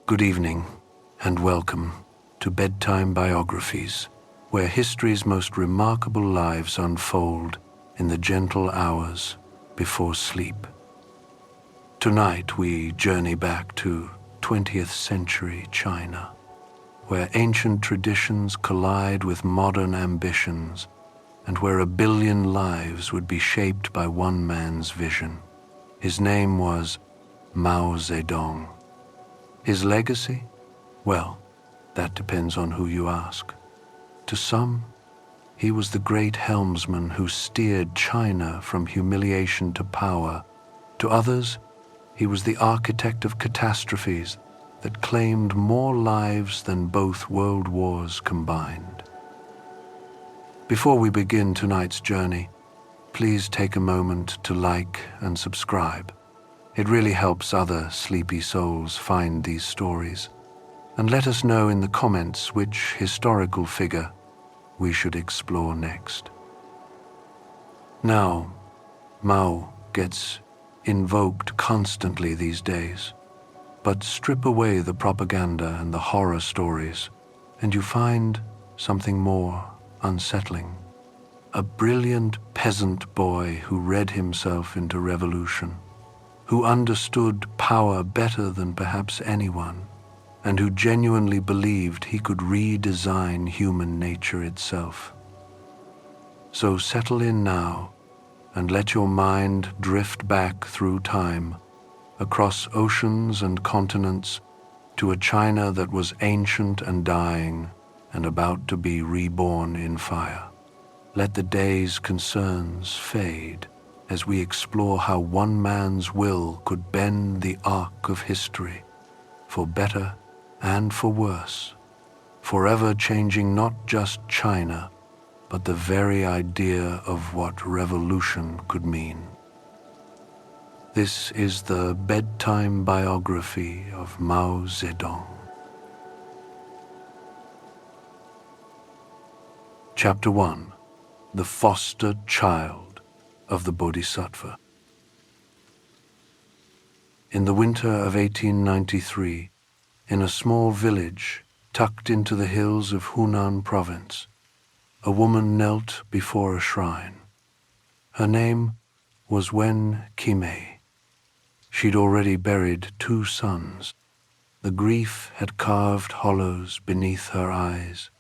Good evening, and welcome to Bedtime Biographies, where history's most remarkable lives unfold in the gentle hours before sleep. Tonight we journey back to 20th century China, where ancient traditions collide with modern ambitions, and where 1 billion lives would be shaped by one man's vision. His name was Mao Zedong. His legacy? Well, that depends on who you ask. To some, he was the great helmsman who steered China from humiliation to power. To others, he was the architect of catastrophes that claimed more lives than both world wars combined. Before we begin tonight's journey, please take a moment to like and subscribe. It really helps other sleepy souls find these stories. And let us know in the comments which historical figure we should explore next. Now, Mao gets invoked constantly these days, but strip away the propaganda and the horror stories, and you find something more unsettling. A brilliant peasant boy who read himself into revolution, who understood power better than perhaps anyone, and who genuinely believed he could redesign human nature itself. So settle in now and let your mind drift back through time, across oceans and continents, to a China that was ancient and dying and about to be reborn in fire. Let the day's concerns fade as we explore how one man's will could bend the arc of history, for better and for worse, forever changing not just China, but the very idea of what revolution could mean. This is the Bedtime Biography of Mao Zedong. Chapter 1. The Foster Child of the Bodhisattva. In the winter of 1893, in a small village tucked into the hills of Hunan province, a woman knelt before a shrine. Her name was Wen Qimei. She'd already buried 2 sons. The grief had carved hollows beneath her eyes,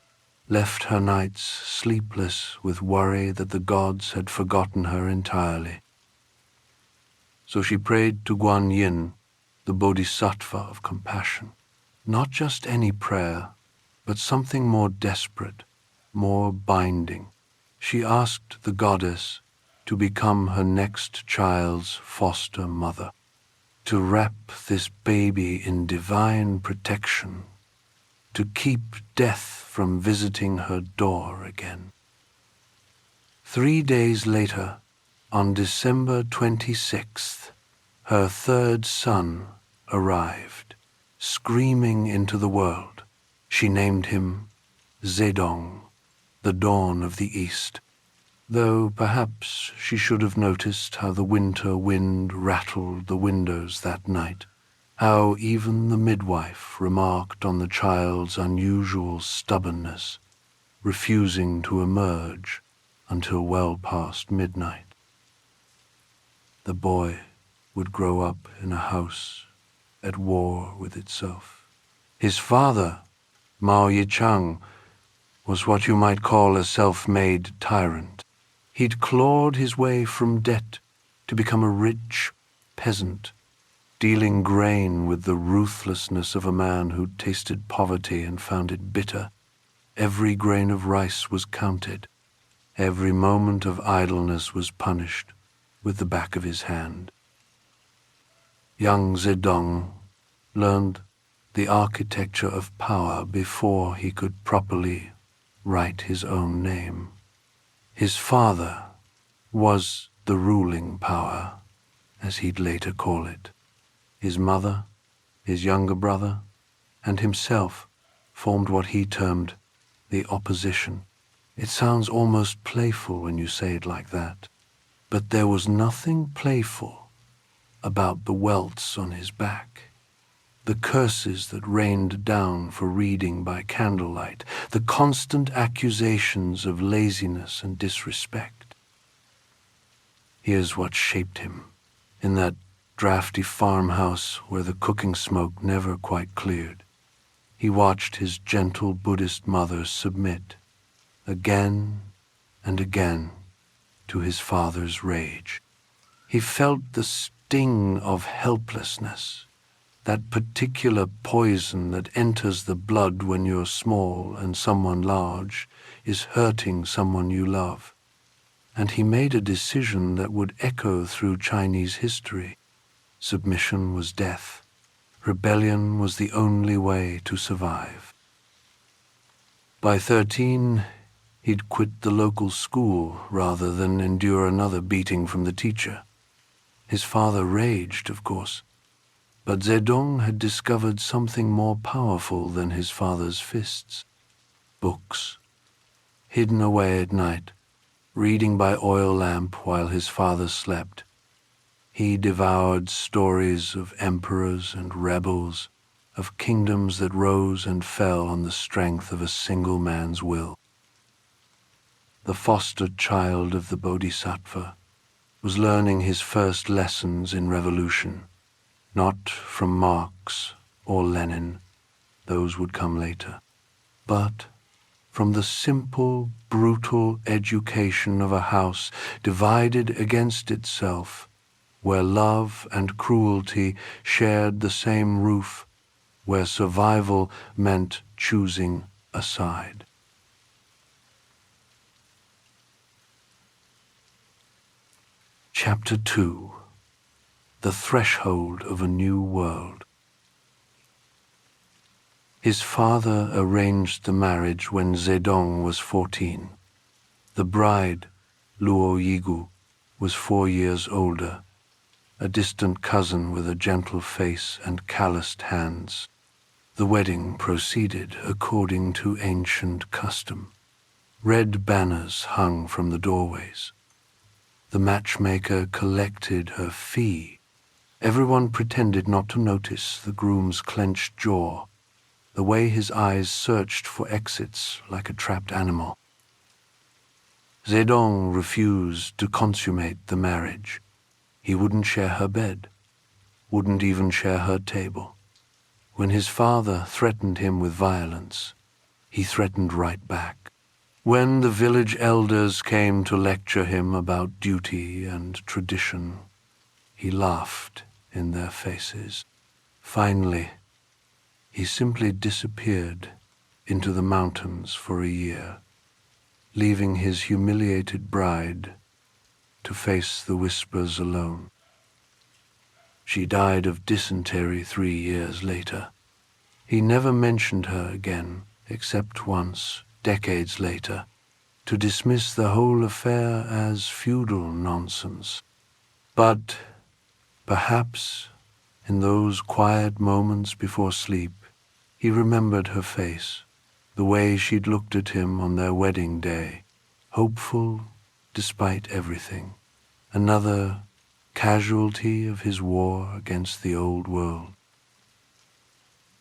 left her nights sleepless with worry that the gods had forgotten her entirely. So she prayed to Guan Yin, the Bodhisattva of compassion. Not just any prayer, but something more desperate, more binding. She asked the goddess to become her next child's foster mother, to wrap this baby in divine protection, to keep death from visiting her door again. 3 days later, on December 26th, her 3rd son arrived, screaming into the world. She named him Zedong, the dawn of the East, though perhaps she should have noticed how the winter wind rattled the windows that night, how even the midwife remarked on the child's unusual stubbornness, refusing to emerge until well past midnight. The boy would grow up in a house at war with itself. His father, Mao Yichang, was what you might call a self-made tyrant. He'd clawed his way from debt to become a rich peasant, dealing grain with the ruthlessness of a man who'd tasted poverty and found it bitter. Every grain of rice was counted. Every moment of idleness was punished with the back of his hand. Young Zedong learned the architecture of power before he could properly write his own name. His father was the ruling power, as he'd later call it. His mother, his younger brother, and himself formed what he termed the opposition. It sounds almost playful when you say it like that, but there was nothing playful about the welts on his back. the curses that rained down for reading by candlelight, the constant accusations of laziness and disrespect. Here's what shaped him, in that drafty farmhouse where the cooking smoke never quite cleared. He watched his gentle Buddhist mother submit, again and again, to his father's rage. He felt the sting of helplessness, that particular poison that enters the blood when you're small and someone large is hurting someone you love. And he made a decision that would echo through Chinese history. Submission was death. Rebellion was the only way to survive. By 13, he'd quit the local school rather than endure another beating from the teacher. His father raged, of course, but Zedong had discovered something more powerful than his father's fists. Books. Hidden away at night, reading by oil lamp while his father slept, he devoured stories of emperors and rebels, of kingdoms that rose and fell on the strength of a single man's will. The foster child of the Bodhisattva was learning his first lessons in revolution, not from Marx or Lenin, those would come later, but from the simple, brutal education of a house divided against itself, where love and cruelty shared the same roof, where survival meant choosing a side. Chapter 2. The Threshold of a New World. His father arranged the marriage when Zedong was 14. The bride, Luo Yigu, was 4 years older, a distant cousin with a gentle face and calloused hands. The wedding proceeded according to ancient custom. Red banners hung from the doorways. The matchmaker collected her fee. Everyone pretended not to notice the groom's clenched jaw, the way his eyes searched for exits like a trapped animal. Zedong refused to consummate the marriage. He wouldn't share her bed, wouldn't even share her table. When his father threatened him with violence, he threatened right back. When the village elders came to lecture him about duty and tradition, he laughed in their faces. Finally, he simply disappeared into the mountains for a year, leaving his humiliated bride to face the whispers alone. She died of dysentery 3 years later. He never mentioned her again, except once, decades later, to dismiss the whole affair as feudal nonsense. But perhaps in those quiet moments before sleep, he remembered her face, the way she'd looked at him on their wedding day, hopeful despite everything, another casualty of his war against the old world.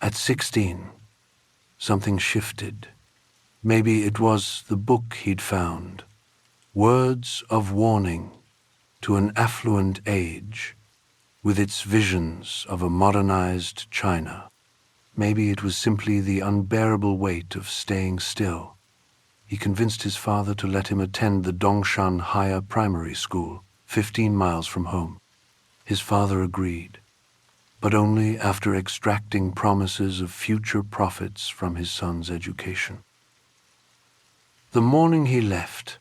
At 16, something shifted. Maybe it was the book he'd found, Words of Warning to an Affluent Age, with its visions of a modernized China. Maybe it was simply the unbearable weight of staying still. He convinced his father to let him attend the Dongshan Higher Primary School, 15 miles from home. His father agreed, but only after extracting promises of future profits from his son's education. The morning he left,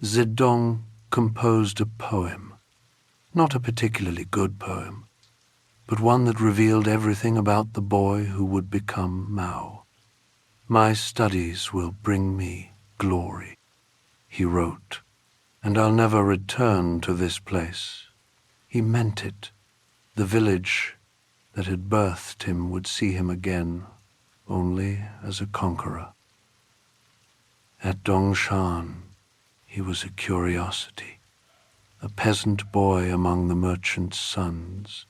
Zedong composed a poem, not a particularly good poem, but one that revealed everything about the boy who would become Mao. "My studies will bring me glory," he wrote, "and I'll never return to this place." He meant it. The village that had birthed him would see him again, only as a conqueror. At Dongshan, he was a curiosity, a peasant boy among the merchants' sons,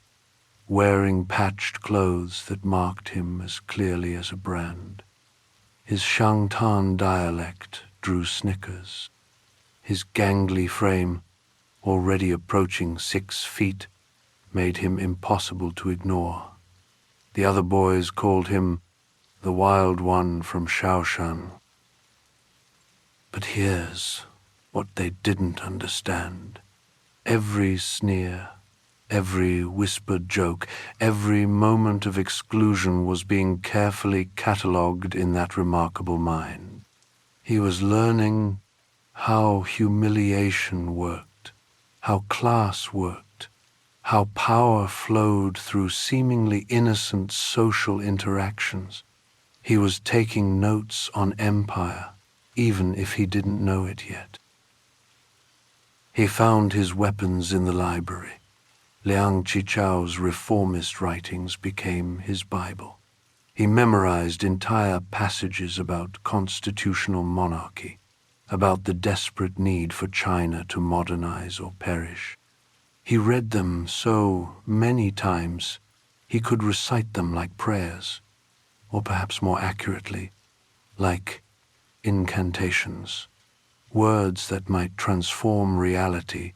wearing patched clothes that marked him as clearly as a brand. His Shangtan dialect drew snickers. His gangly frame, already approaching 6 feet, made him impossible to ignore. The other boys called him the Wild One from Shaoshan. But here's what they didn't understand. Every sneer, every whispered joke, every moment of exclusion was being carefully catalogued in that remarkable mind. He was learning how humiliation worked, how class worked, how power flowed through seemingly innocent social interactions. He was taking notes on empire, even if he didn't know it yet. He found his weapons in the library. Liang Qichao's reformist writings became his Bible. He memorized entire passages about constitutional monarchy, about the desperate need for China to modernize or perish. He read them so many times he could recite them like prayers, or perhaps more accurately, like incantations, words that might transform reality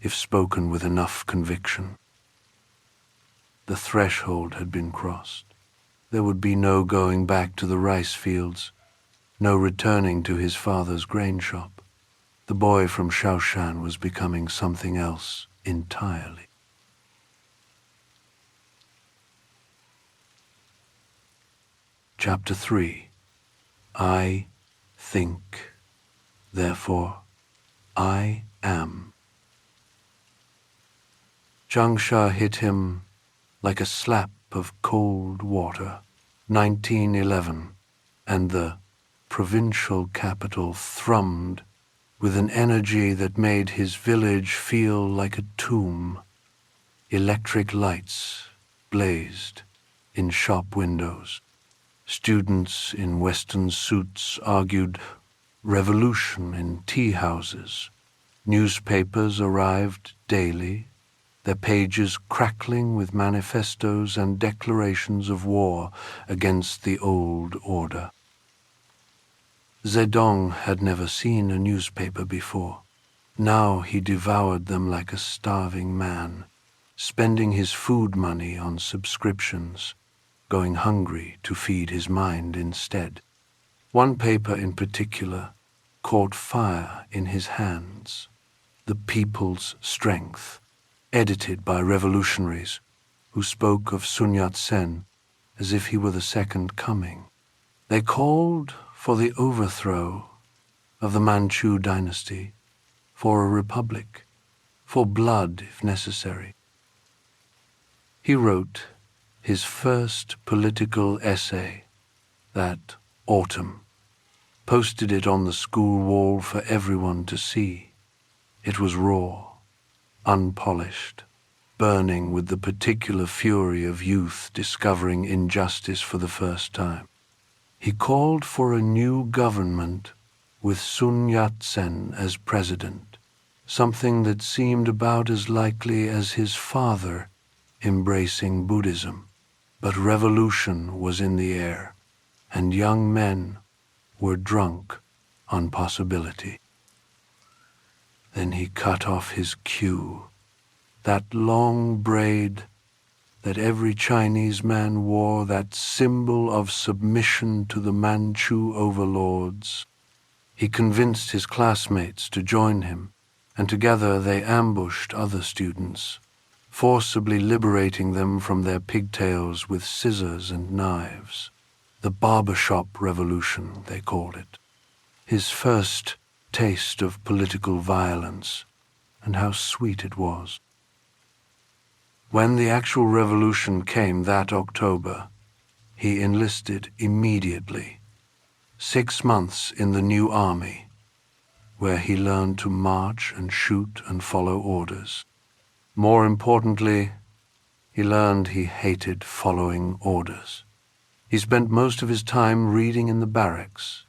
if spoken with enough conviction. The threshold had been crossed. There would be no going back to the rice fields, no returning to his father's grain shop. The boy from Shaoshan was becoming something else entirely. Chapter 3. I think, therefore I am. Changsha hit him like a slap of cold water. 1911, and the provincial capital thrummed with an energy that made his village feel like a tomb. Electric lights blazed in shop windows. Students in Western suits argued revolution in tea houses. Newspapers arrived daily, their pages crackling with manifestos and declarations of war against the old order. Zedong had never seen a newspaper before. Now he devoured them like a starving man, spending his food money on subscriptions, going hungry to feed his mind instead. One paper in particular caught fire in his hands, The People's Strength, edited by revolutionaries who spoke of Sun Yat-sen as if he were the second coming. They called for the overthrow of the Manchu dynasty, for a republic, for blood if necessary. He wrote his first political essay that autumn, posted it on the school wall for everyone to see. It was raw, unpolished, burning with the particular fury of youth discovering injustice for the first time. He called for a new government with Sun Yat-sen as president, something that seemed about as likely as his father embracing Buddhism. But revolution was in the air, and young men were drunk on possibility. Then he cut off his queue, that long braid that every Chinese man wore, that symbol of submission to the Manchu overlords. He convinced his classmates to join him, and together they ambushed other students, forcibly liberating them from their pigtails with scissors and knives. The barbershop revolution, they called it. His first taste of political violence, and how sweet it was. When the actual revolution came that October, he enlisted immediately. 6 months in the new army, where he learned to march and shoot and follow orders. More importantly, he learned he hated following orders. He spent most of his time reading in the barracks,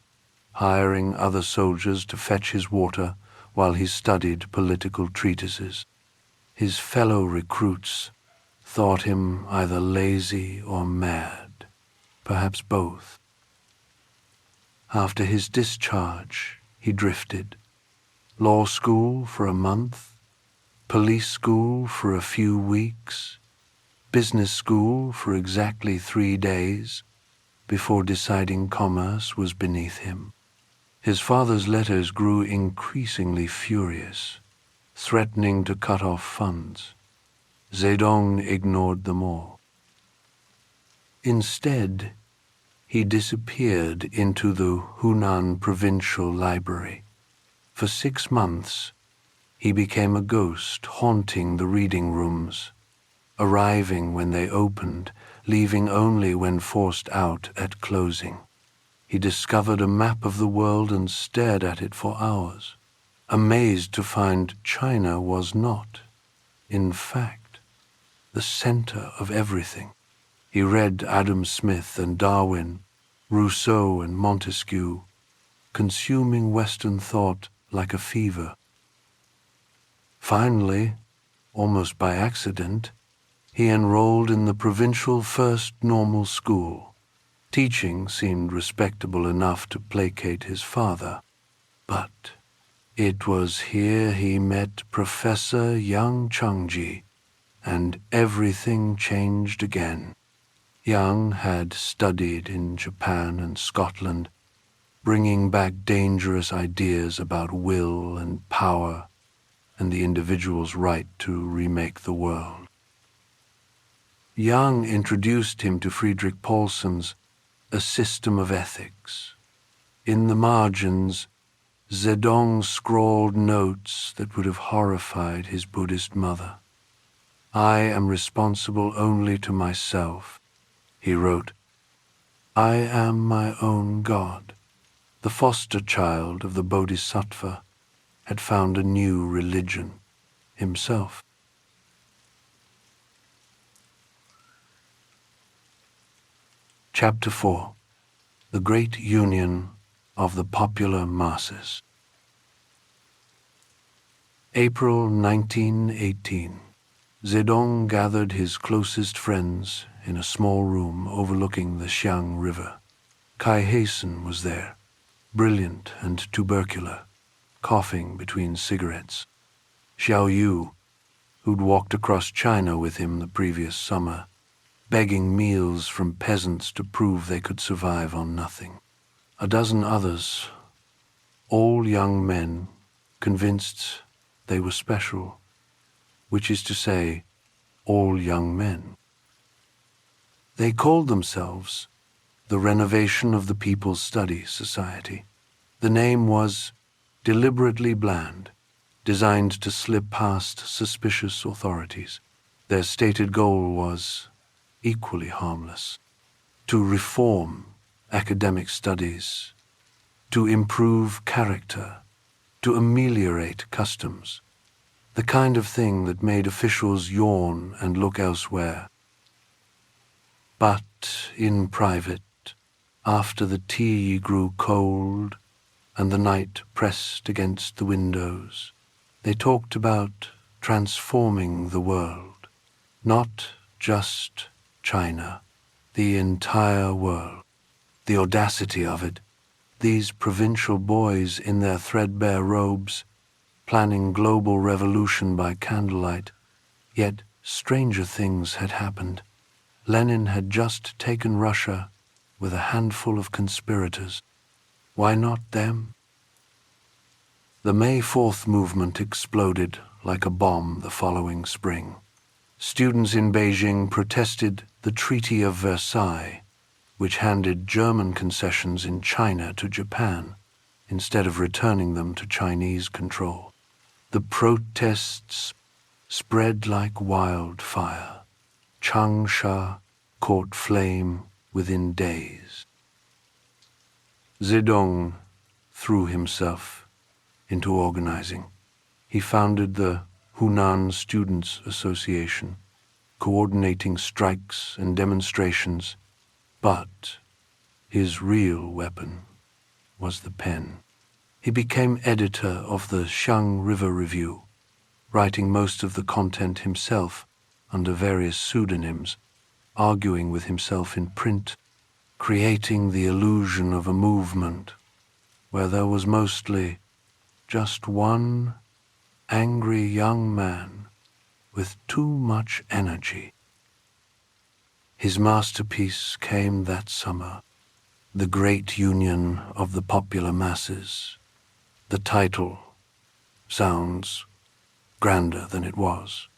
hiring other soldiers to fetch his water while he studied political treatises. His fellow recruits thought him either lazy or mad, perhaps both. After his discharge, he drifted. Law school for a month, police school for a few weeks, business school for exactly 3 days, before deciding commerce was beneath him. His father's letters grew increasingly furious, threatening to cut off funds. Zedong ignored them all. Instead, he disappeared into the Hunan Provincial Library. For 6 months, he became a ghost haunting the reading rooms, arriving when they opened, leaving only when forced out at closing. He discovered a map of the world and stared at it for hours, amazed to find China was not, in fact, the center of everything. He read Adam Smith and Darwin, Rousseau and Montesquieu, consuming Western thought like a fever. Finally, almost by accident, he enrolled in the provincial first normal school. Teaching seemed respectable enough to placate his father, but it was here he met Professor Yang Changji, and everything changed again. Yang had studied in Japan and Scotland, bringing back dangerous ideas about will and power and the individual's right to remake the world. Yang introduced him to Friedrich Paulson's A System of Ethics. In the margins, Zedong scrawled notes that would have horrified his Buddhist mother. "I am responsible only to myself," he wrote. "I am my own God." The foster child of the Bodhisattva had found a new religion himself. Chapter 4. The Great Union of the Popular Masses. April 1918. Zedong gathered his closest friends in a small room overlooking the Xiang River. Kai Hasten was there, brilliant and tubercular, coughing between cigarettes. Xiao Yu, who'd walked across China with him the previous summer, begging meals from peasants to prove they could survive on nothing. A dozen others, all young men, convinced they were special, which is to say, all young men. They called themselves the Renovation of the People's Study Society. The name was deliberately bland, designed to slip past suspicious authorities. Their stated goal was equally harmless: to reform academic studies, to improve character, to ameliorate customs, the kind of thing that made officials yawn and look elsewhere. But in private, after the tea grew cold and the night pressed against the windows, they talked about transforming the world, not just China, the entire world. The audacity of it, these provincial boys in their threadbare robes, planning global revolution by candlelight. Yet stranger things had happened. Lenin had just taken Russia with a handful of conspirators. Why not them? The May 4th movement exploded like a bomb the following spring. Students in Beijing protested the Treaty of Versailles, which handed German concessions in China to Japan instead of returning them to Chinese control. The protests spread like wildfire. Changsha caught flame within days. Zedong threw himself into organizing. He founded the Hunan Students' Association, coordinating strikes and demonstrations, but his real weapon was the pen. He became editor of the Xiang River Review, writing most of the content himself under various pseudonyms, arguing with himself in print, creating the illusion of a movement where there was mostly just one angry young man with too much energy. His masterpiece came that summer, The Great Union of the Popular Masses. The title sounds grander than it was.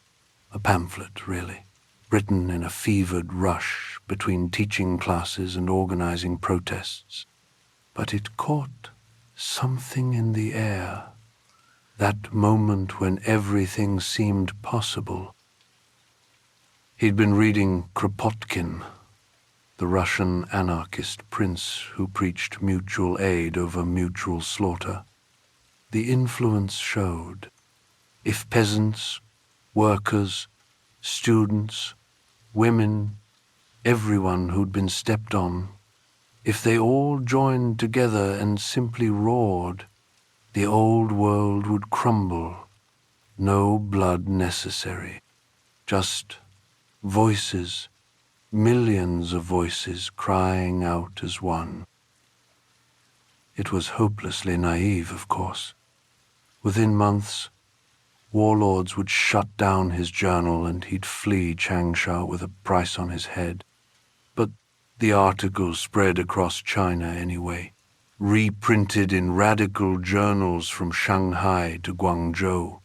A pamphlet, really, written in a fevered rush between teaching classes and organizing protests. But it caught something in the air, that moment when everything seemed possible. He'd been reading Kropotkin, the Russian anarchist prince who preached mutual aid over mutual slaughter. The influence showed. If peasants, workers, students, women, everyone who'd been stepped on, if they all joined together and simply roared, the old world would crumble. No blood necessary. Just voices, millions of voices crying out as one. It was hopelessly naive, of course. Within months, warlords would shut down his journal and he'd flee Changsha with a price on his head. But the articles spread across China anyway, reprinted in radical journals from Shanghai to Guangzhou.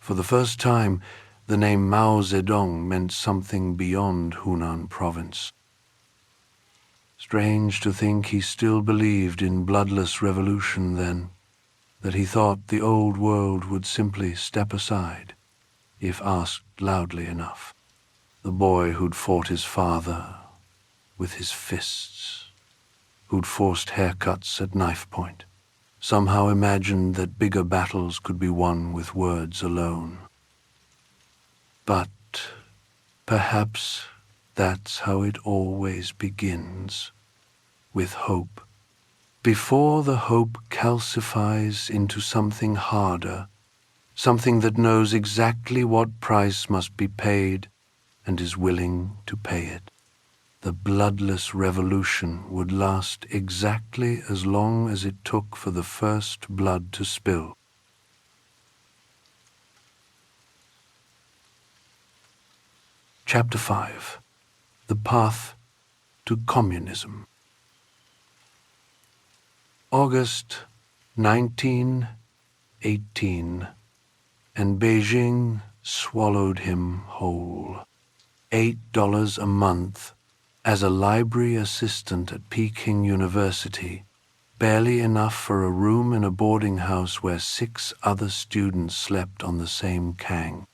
For the first time, the name Mao Zedong meant something beyond Hunan province. Strange to think he still believed in bloodless revolution then, that he thought the old world would simply step aside, if asked loudly enough. The boy who'd fought his father with his fists, who'd forced haircuts at knife point, somehow imagined that bigger battles could be won with words alone. But perhaps that's how it always begins, with hope. Before the hope calcifies into something harder, something that knows exactly what price must be paid and is willing to pay it. The bloodless revolution would last exactly as long as it took for the first blood to spill. Chapter 5. The Path to Communism. August 1918, and Beijing swallowed him whole. $8 a month as a library assistant at Peking University, barely enough for a room in a boarding house where 6 other students slept on the same kang.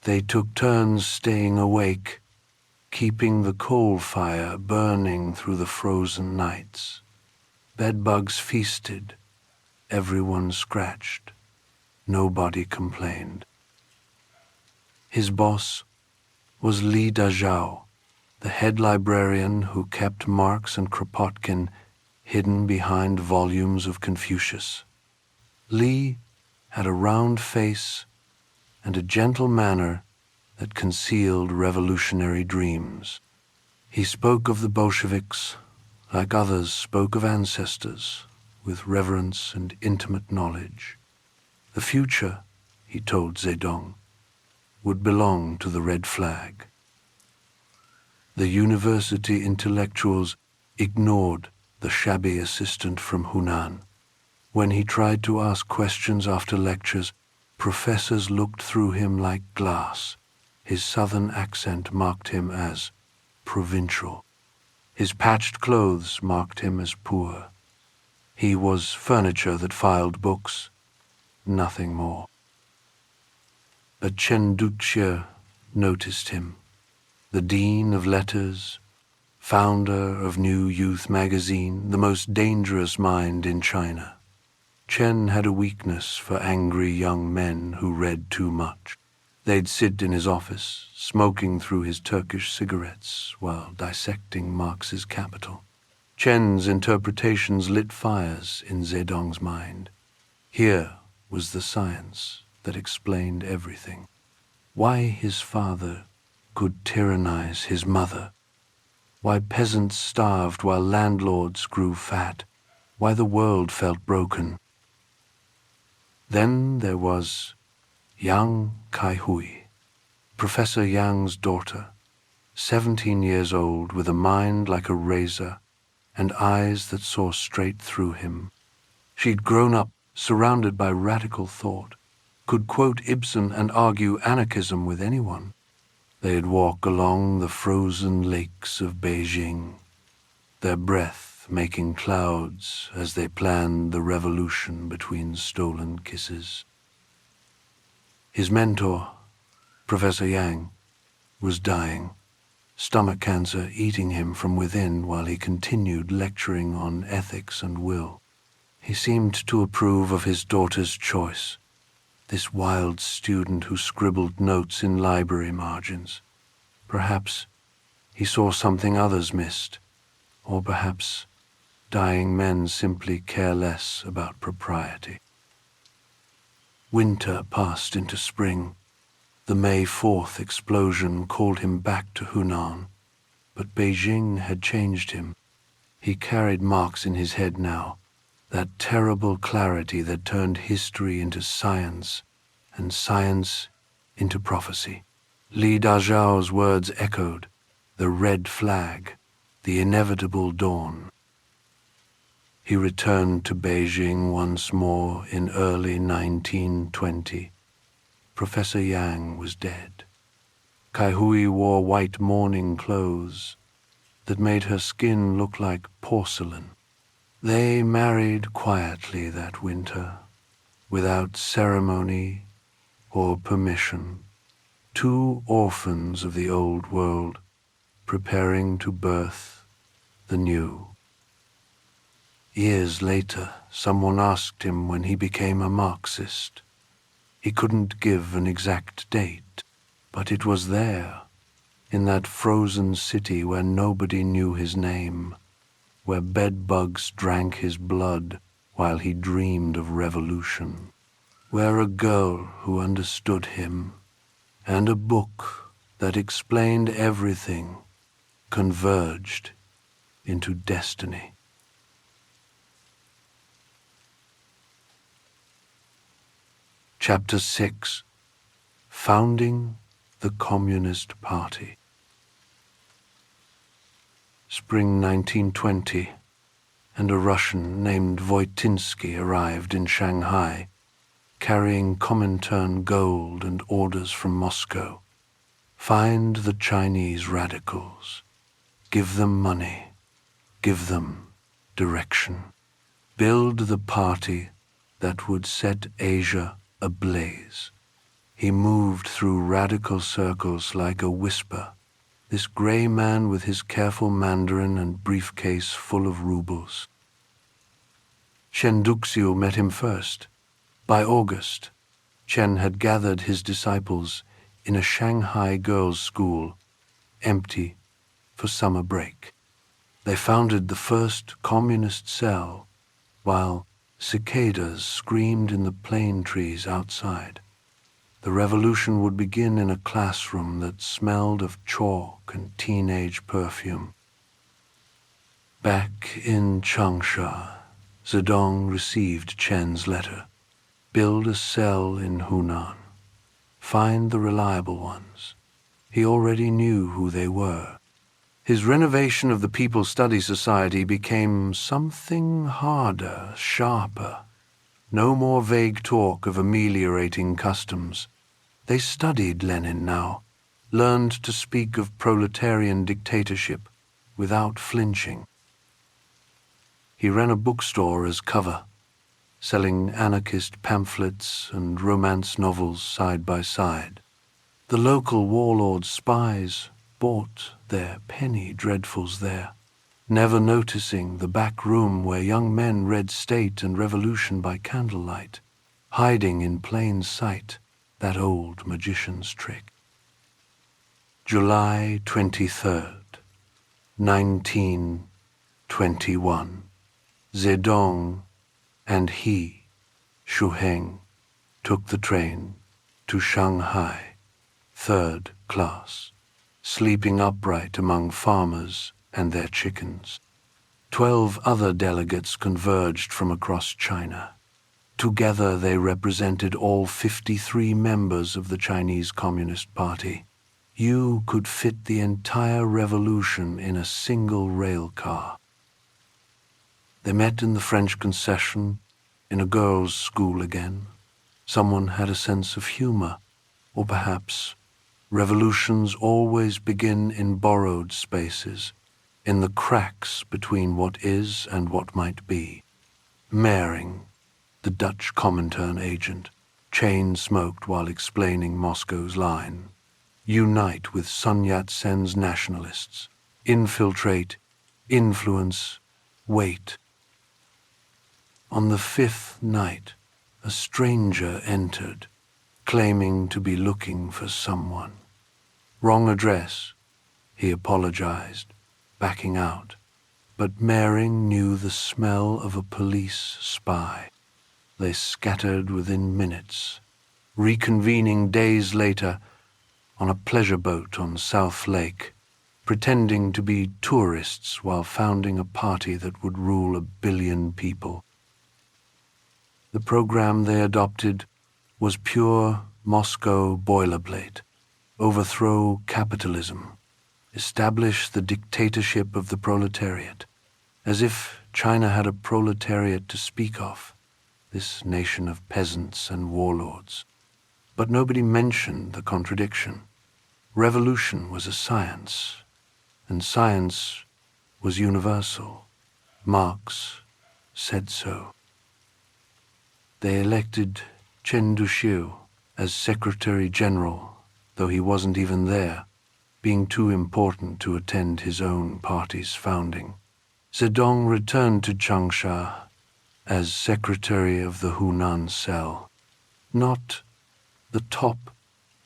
They took turns staying awake, keeping the coal fire burning through the frozen nights. Bedbugs feasted, everyone scratched, nobody complained. His boss was Li Dazhao, the head librarian who kept Marx and Kropotkin hidden behind volumes of Confucius. Li had a round face and a gentle manner that concealed revolutionary dreams. He spoke of the Bolsheviks like others spoke of ancestors, with reverence and intimate knowledge. The future, he told Zedong, would belong to the red flag. The university intellectuals ignored the shabby assistant from Hunan. When he tried to ask questions after lectures, professors looked through him like glass. His southern accent marked him as provincial. His patched clothes marked him as poor. He was furniture that filed books, nothing more. But Chen Duxie noticed him, the dean of letters, founder of New Youth magazine, the most dangerous mind in China. Chen had a weakness for angry young men who read too much. They'd sit in his office, smoking through his Turkish cigarettes while dissecting Marx's Capital. Chen's interpretations lit fires in Zedong's mind. Here was the science that explained everything. Why his father could tyrannize his mother, why peasants starved while landlords grew fat, why the world felt broken. Then there was Yang Kaihui, Professor Yang's daughter, 17 years old with a mind like a razor and eyes that saw straight through him. She'd grown up surrounded by radical thought, could quote Ibsen and argue anarchism with anyone. They'd walk along the frozen lakes of Beijing, their breath making clouds as they planned the revolution between stolen kisses. His mentor, Professor Yang, was dying, stomach cancer eating him from within while he continued lecturing on ethics and will. He seemed to approve of his daughter's choice, this wild student who scribbled notes in library margins. Perhaps he saw something others missed, or perhaps dying men simply care less about propriety. Winter passed into spring. The May 4th explosion called him back to Hunan, but Beijing had changed him. He carried marks in his head now, that terrible clarity that turned history into science and science into prophecy. Li Dazhao's words echoed, the red flag, the inevitable dawn. He returned to Beijing once more in early 1920. Professor Yang was dead. Kaihui wore white mourning clothes that made her skin look like porcelain. They married quietly that winter, without ceremony or permission, two orphans of the old world preparing to birth the new. Years later, someone asked him when he became a Marxist. He couldn't give an exact date, but it was there, in that frozen city where nobody knew his name, where bedbugs drank his blood while he dreamed of revolution, where a girl who understood him and a book that explained everything converged into destiny. Chapter 6: Founding the Communist Party. Spring 1920, and a Russian named Voitinsky arrived in Shanghai, carrying Comintern gold and orders from Moscow. Find the Chinese radicals. Give them money. Give them direction. Build the party that would set Asia ablaze. He moved through radical circles like a whisper, this gray man with his careful Mandarin and briefcase full of rubles. Chen Duxiu met him first. By August, Chen had gathered his disciples in a Shanghai girls' school, empty for summer break. They founded the first communist cell, while cicadas screamed in the plane trees outside. The revolution would begin in a classroom that smelled of chalk and teenage perfume. Back in Changsha, Zedong received Chen's letter. Build a cell in Hunan. Find the reliable ones. He already knew who they were. His renovation of the People's Study Society became something harder, sharper. No more vague talk of ameliorating customs. They studied Lenin now, learned to speak of proletarian dictatorship without flinching. He ran a bookstore as cover, selling anarchist pamphlets and romance novels side by side. The local warlord spies bought their penny dreadfuls there, never noticing the back room where young men read State and Revolution by candlelight, hiding in plain sight, that old magician's trick. July 23rd, 1921. Zedong and he, Shu Heng, took the train to Shanghai, 3rd class. sleeping upright among farmers and their chickens. 12 other delegates converged from across China. Together they represented all 53 members of the Chinese Communist Party. You could fit the entire revolution in a single rail car. They met in the French concession, in a girls' school again. Someone had a sense of humor, or perhaps revolutions always begin in borrowed spaces, in the cracks between what is and what might be. Mering, the Dutch Comintern agent, chain-smoked while explaining Moscow's line. Unite with Sun Yat-sen's nationalists. Infiltrate, influence, wait. On the 5th night, a stranger entered, claiming to be looking for someone. Wrong address, he apologized, backing out. But Mering knew the smell of a police spy. They scattered within minutes, reconvening days later on a pleasure boat on South Lake, pretending to be tourists while founding a party that would rule 1 billion people. The program they adopted was pure Moscow boilerplate: overthrow capitalism, establish the dictatorship of the proletariat, as if China had a proletariat to speak of, this nation of peasants and warlords. But nobody mentioned the contradiction. Revolution was a science, and science was universal. Marx said so. They elected Chen Duxiu as Secretary General, though he wasn't even there, being too important to attend his own party's founding. Zedong returned to Changsha as Secretary of the Hunan Cell, not the top,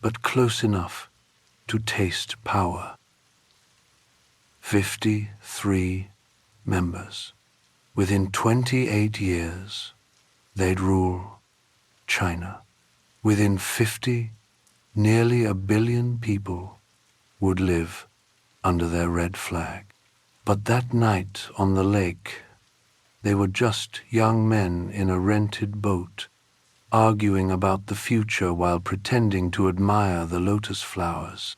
but close enough to taste power. 53 members. Within 28 years, they'd rule China. Within 50, nearly 1 billion people would live under their red flag. But that night on the lake, they were just young men in a rented boat, arguing about the future while pretending to admire the lotus flowers.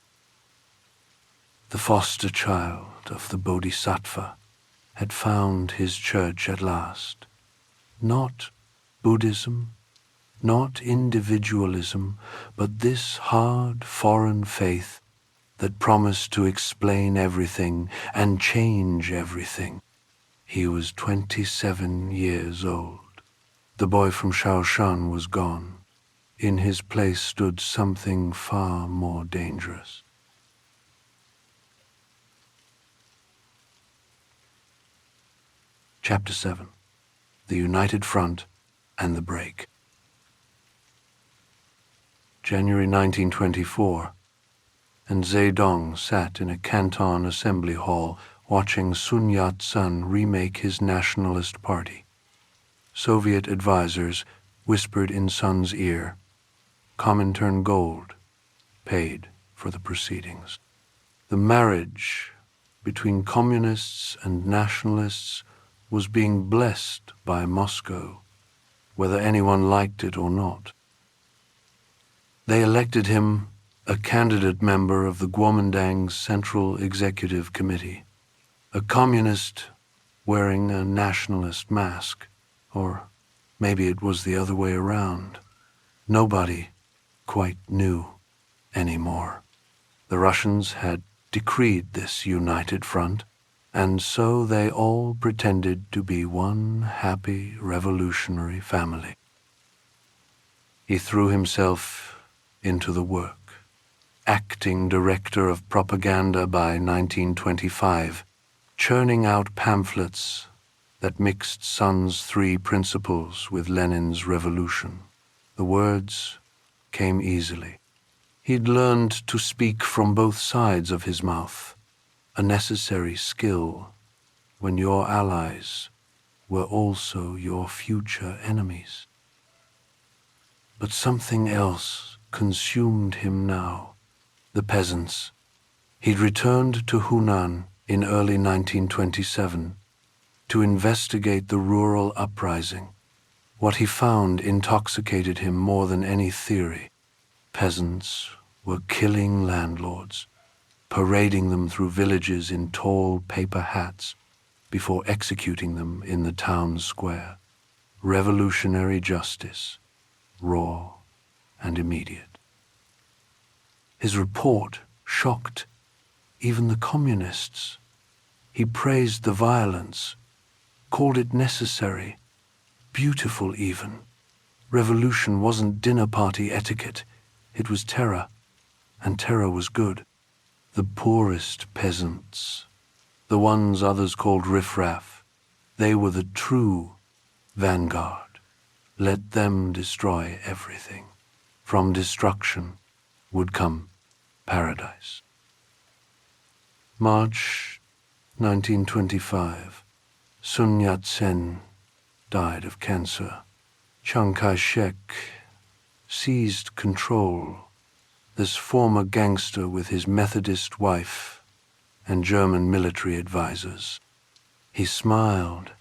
The foster child of the Bodhisattva had found his church at last. Not Buddhism, not individualism, but this hard foreign faith that promised to explain everything and change everything. He was 27 years old. The boy from Shaoshan was gone. In his place stood something far more dangerous. Chapter 7. The United Front and the Break. January 1924, and Zedong sat in a Canton assembly hall watching Sun Yat-sen remake his nationalist party. Soviet advisors whispered in Sun's ear, Comintern gold paid for the proceedings. The marriage between communists and nationalists was being blessed by Moscow, whether anyone liked it or not. They elected him a candidate member of the Kuomintang's Central Executive Committee, a communist wearing a nationalist mask, or maybe it was the other way around. Nobody quite knew anymore. The Russians had decreed this united front, and so they all pretended to be one happy revolutionary family. He threw himself into the work. Acting director of propaganda by 1925, churning out pamphlets that mixed Sun's 3 principles with Lenin's revolution. The words came easily. He'd learned to speak from both sides of his mouth, a necessary skill when your allies were also your future enemies. But something else consumed him now. The peasants, He'd returned to Hunan in early 1927 to investigate the rural uprising. What he found intoxicated him more than any theory. Peasants were killing landlords, parading them through villages in tall paper hats before executing them in the town square. Revolutionary justice, raw and immediate. His report shocked even the communists. He praised the violence, called it necessary, beautiful even. Revolution wasn't dinner party etiquette, it was terror, and terror was good. The poorest peasants, the ones others called riffraff, they were the true vanguard. Let them destroy everything. From destruction would come paradise. March 1925. Sun Yat-sen died of cancer. Chiang Kai-shek seized control. This former gangster with his Methodist wife and German military advisors. He smiled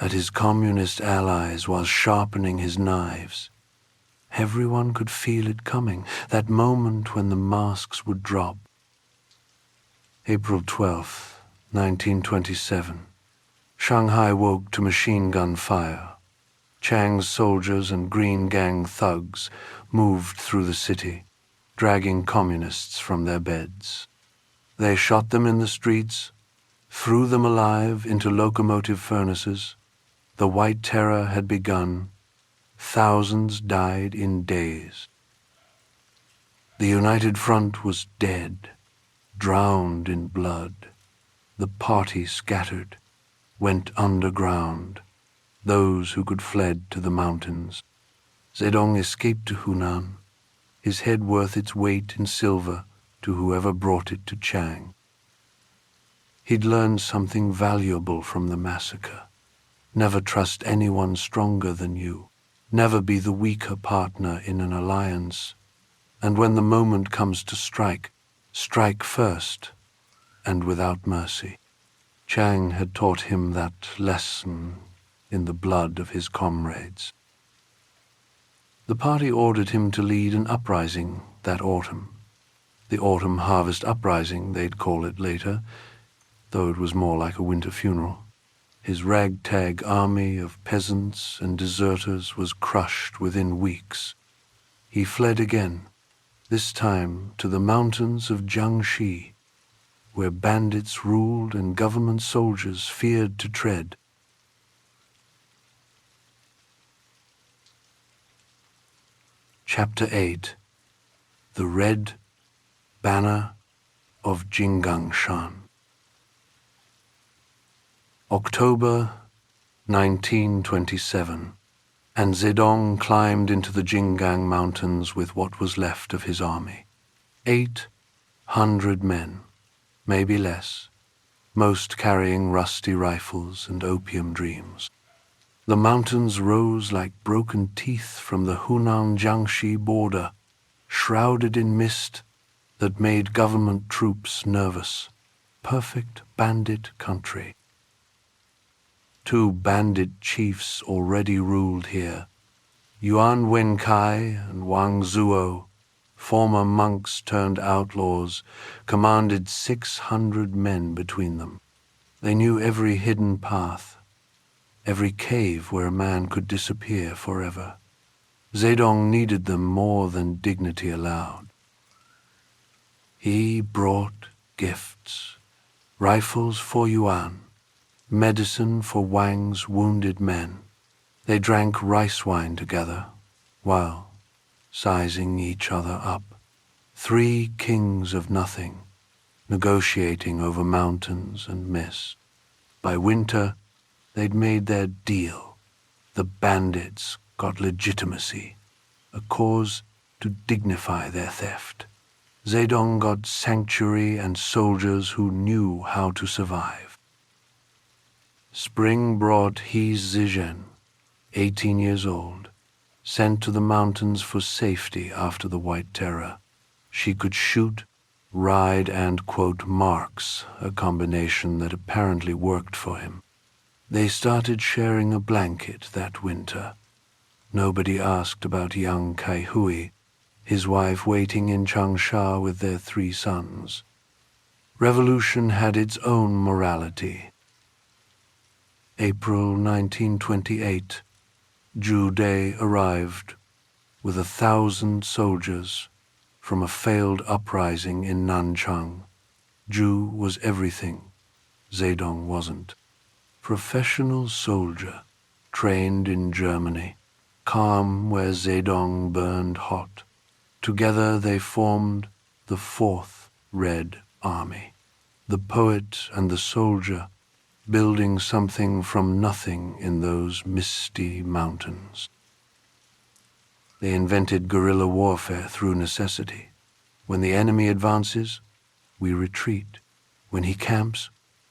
at his communist allies while sharpening his knives. Everyone could feel it coming, that moment when the masks would drop. April 12, 1927. Shanghai woke to machine gun fire. Chiang's soldiers and Green Gang thugs moved through the city, dragging communists from their beds. They shot them in the streets, threw them alive into locomotive furnaces. The White Terror had begun. Thousands died in days. The United Front was dead, drowned in blood. The party scattered, went underground, those who could fled to the mountains. Zedong escaped to Hunan, his head worth its weight in silver to whoever brought it to Chiang. He'd learned something valuable from the massacre. Never trust anyone stronger than you. Never be the weaker partner in an alliance. And when the moment comes to strike, strike first and without mercy. Chiang had taught him that lesson in the blood of his comrades. The party ordered him to lead an uprising that autumn. The autumn harvest uprising, they'd call it later, though it was more like a winter funeral. His ragtag army of peasants and deserters was crushed within weeks. He fled again, this time to the mountains of Jiangxi, where bandits ruled and government soldiers feared to tread. Chapter 8. The Red Banner of Jinggangshan. October 1927, and Zedong climbed into the Jinggang Mountains with what was left of his army. 800 men, maybe less, most carrying rusty rifles and opium dreams. The mountains rose like broken teeth from the Hunan-Jiangxi border, shrouded in mist that made government troops nervous. Perfect bandit country. 2 bandit chiefs already ruled here. Yuan Wenkai and Wang Zuo, former monks turned outlaws, commanded 600 men between them. They knew every hidden path, every cave where a man could disappear forever. Zedong needed them more than dignity allowed. He brought gifts, rifles for Yuan, medicine for Wang's wounded men. They drank rice wine together, while sizing each other up. 3 kings of nothing, negotiating over mountains and mist. By winter, they'd made their deal. The bandits got legitimacy, a cause to dignify their theft. Zedong got sanctuary and soldiers who knew how to survive. Spring brought He Zizhen, 18 years old, sent to the mountains for safety after the White Terror. She could shoot, ride and, quote, marks, a combination that apparently worked for him. They started sharing a blanket that winter. Nobody asked about young Kai Hui, his wife waiting in Changsha with their 3 sons. Revolution had its own morality. April 1928, Ju Day arrived with 1,000 soldiers from a failed uprising in Nanchang. Ju was everything. Zedong wasn't. Professional soldier, trained in Germany, calm where Zedong burned hot. Together they formed the 4th Red Army. The poet and the soldier building something from nothing in those misty mountains. They invented guerrilla warfare through necessity. When the enemy advances, we retreat. When he camps,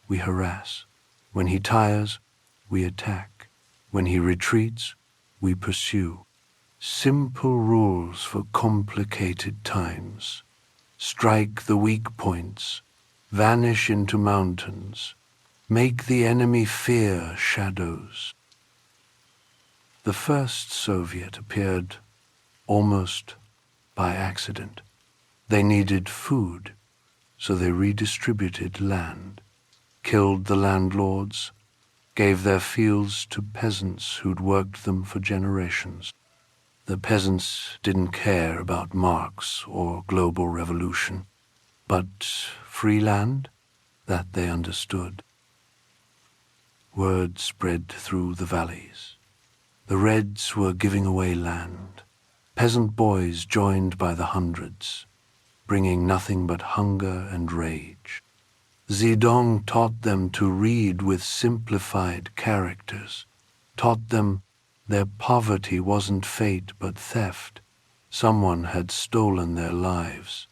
we harass. When he tires, we attack. When he retreats, we pursue. Simple rules for complicated times. Strike the weak points, vanish into mountains, make the enemy fear shadows. The first Soviet appeared almost by accident. They needed food, so they redistributed land, killed the landlords, gave their fields to peasants who'd worked them for generations. The peasants didn't care about Marx or global revolution, but free land, that they understood. Word spread through the valleys. The Reds were giving away land. Peasant boys joined by the hundreds, bringing nothing but hunger and rage. Zedong taught them to read with simplified characters, taught them their poverty wasn't fate but theft. Someone had stolen their lives.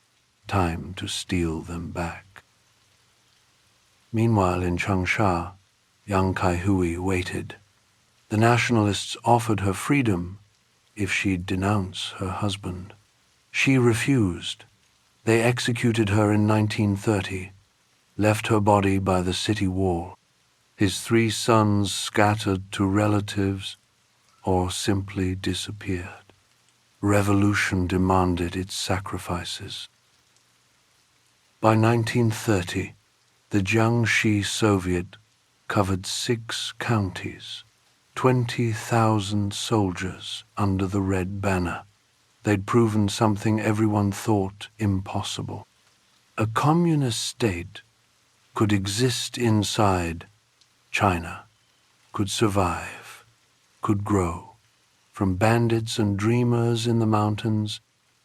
Time to steal them back. Meanwhile in Changsha, young Kai Hui waited. The nationalists offered her freedom if she'd denounce her husband. She refused. They executed her in 1930, left her body by the city wall. His 3 sons scattered to relatives or simply disappeared. Revolution demanded its sacrifices. By 1930, the Jiangxi Soviet covered 6 counties, 20,000 soldiers under the Red Banner. They'd proven something everyone thought impossible. A communist state could exist inside China, could survive, could grow. From bandits and dreamers in the mountains,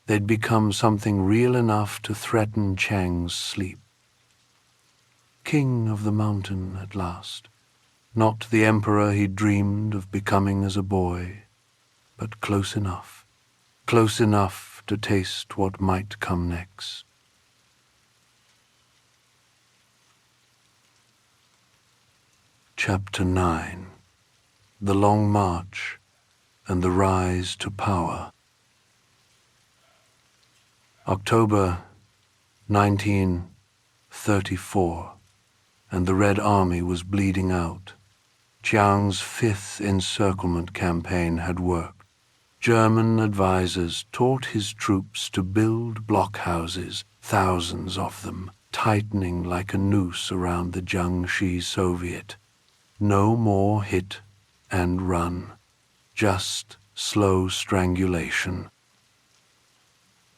they'd become something real enough to threaten Chiang's sleep. King of the mountain at last. Not the emperor he dreamed of becoming as a boy, but close enough to taste what might come next. Chapter 9. The Long March and the Rise to Power. October 1934, and the Red Army was bleeding out. Chiang's 5th encirclement campaign had worked. German advisors taught his troops to build blockhouses, thousands of them, tightening like a noose around the Jiangxi Soviet. No more hit and run, just slow strangulation.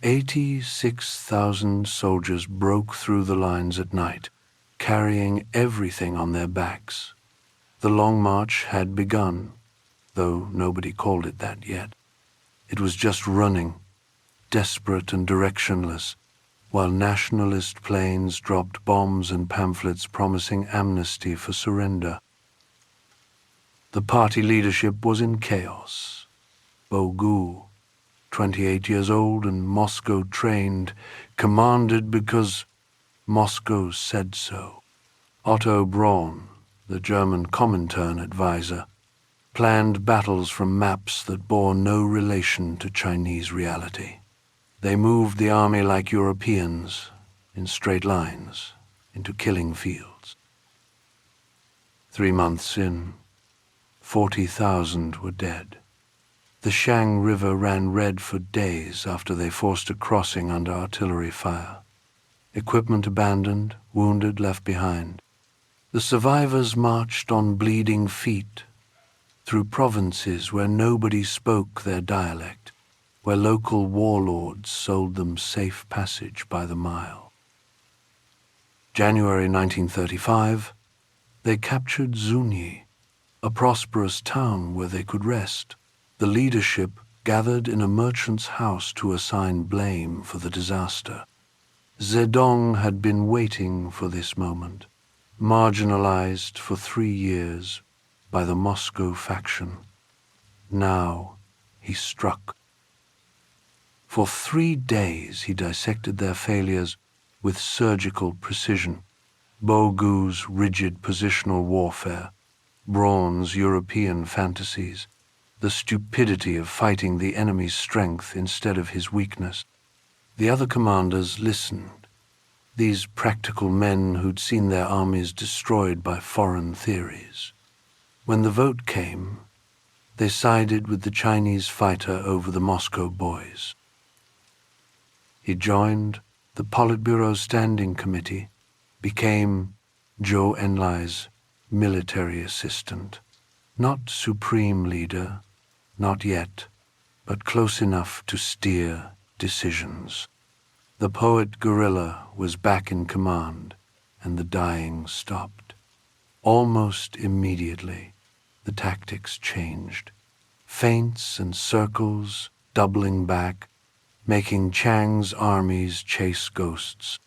86,000 soldiers broke through the lines at night, carrying everything on their backs. The Long March had begun, though nobody called it that yet. It was just running, desperate and directionless, while nationalist planes dropped bombs and pamphlets promising amnesty for surrender. The party leadership was in chaos. Bogu, 28 years old and Moscow-trained, commanded because Moscow said so. Otto Braun, the German Comintern advisor, planned battles from maps that bore no relation to Chinese reality. They moved the army like Europeans, in straight lines into killing fields. 3 months in, 40,000 were dead. The Shang River ran red for days after they forced a crossing under artillery fire. Equipment abandoned, wounded left behind. The survivors marched on bleeding feet through provinces where nobody spoke their dialect, where local warlords sold them safe passage by the mile. January 1935, they captured Zunyi, a prosperous town where they could rest. The leadership gathered in a merchant's house to assign blame for the disaster. Zedong had been waiting for this moment, marginalized for 3 years by the Moscow faction. Now he struck. For 3 days he dissected their failures with surgical precision. Bogu's rigid positional warfare, Braun's European fantasies, the stupidity of fighting the enemy's strength instead of his weakness. The other commanders listened, these practical men who'd seen their armies destroyed by foreign theories. When the vote came, they sided with the Chinese fighter over the Moscow boys. He joined the Politburo Standing Committee, became Zhou Enlai's military assistant, not supreme leader, not yet, but close enough to steer decisions. The poet guerrilla was back in command, and the dying stopped. Almost immediately, the tactics changed. Feints and circles, doubling back, making Chang's armies chase ghosts.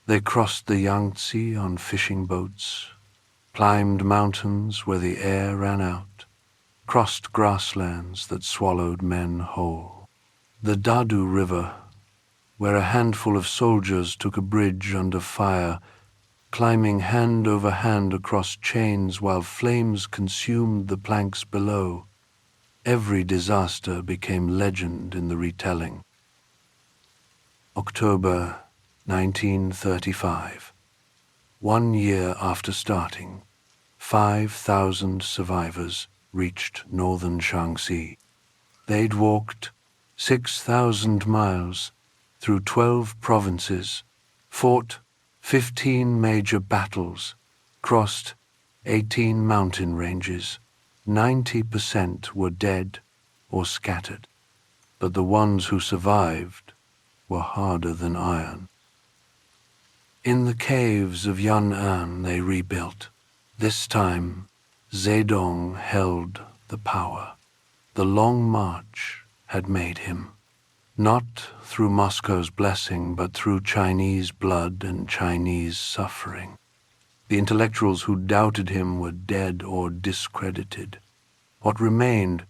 They crossed the Yangtze on fishing boats, climbed mountains where the air ran out, crossed grasslands that swallowed men whole. The Dadu River, where a handful of soldiers took a bridge under fire, climbing hand over hand across chains while flames consumed the planks below. Every disaster became legend in the retelling. October 1935. 1 year after starting, 5,000 survivors reached northern Shaanxi. They'd walked 6,000 miles through 12 provinces, fought 15 major battles, crossed 18 mountain ranges. 90% were dead or scattered, but the ones who survived were harder than iron. In the caves of Yan'an they rebuilt. This time, Zedong held the power. The long march had made him, not through Moscow's blessing, but through Chinese blood and Chinese suffering. The intellectuals who doubted him were dead or discredited. What remained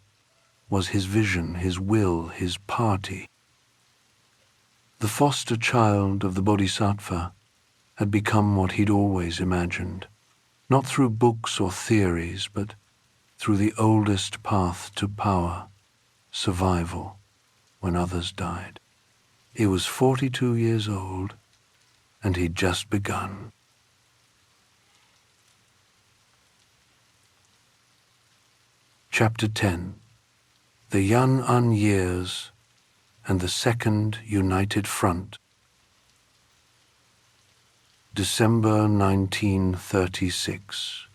was his vision, his will, his party. The foster child of the Bodhisattva had become what he'd always imagined, not through books or theories, but through the oldest path to power, survival, when others died. He was 42 years old, and he'd just begun. Chapter 10. The Yan'an Years and the Second United Front. December 1936,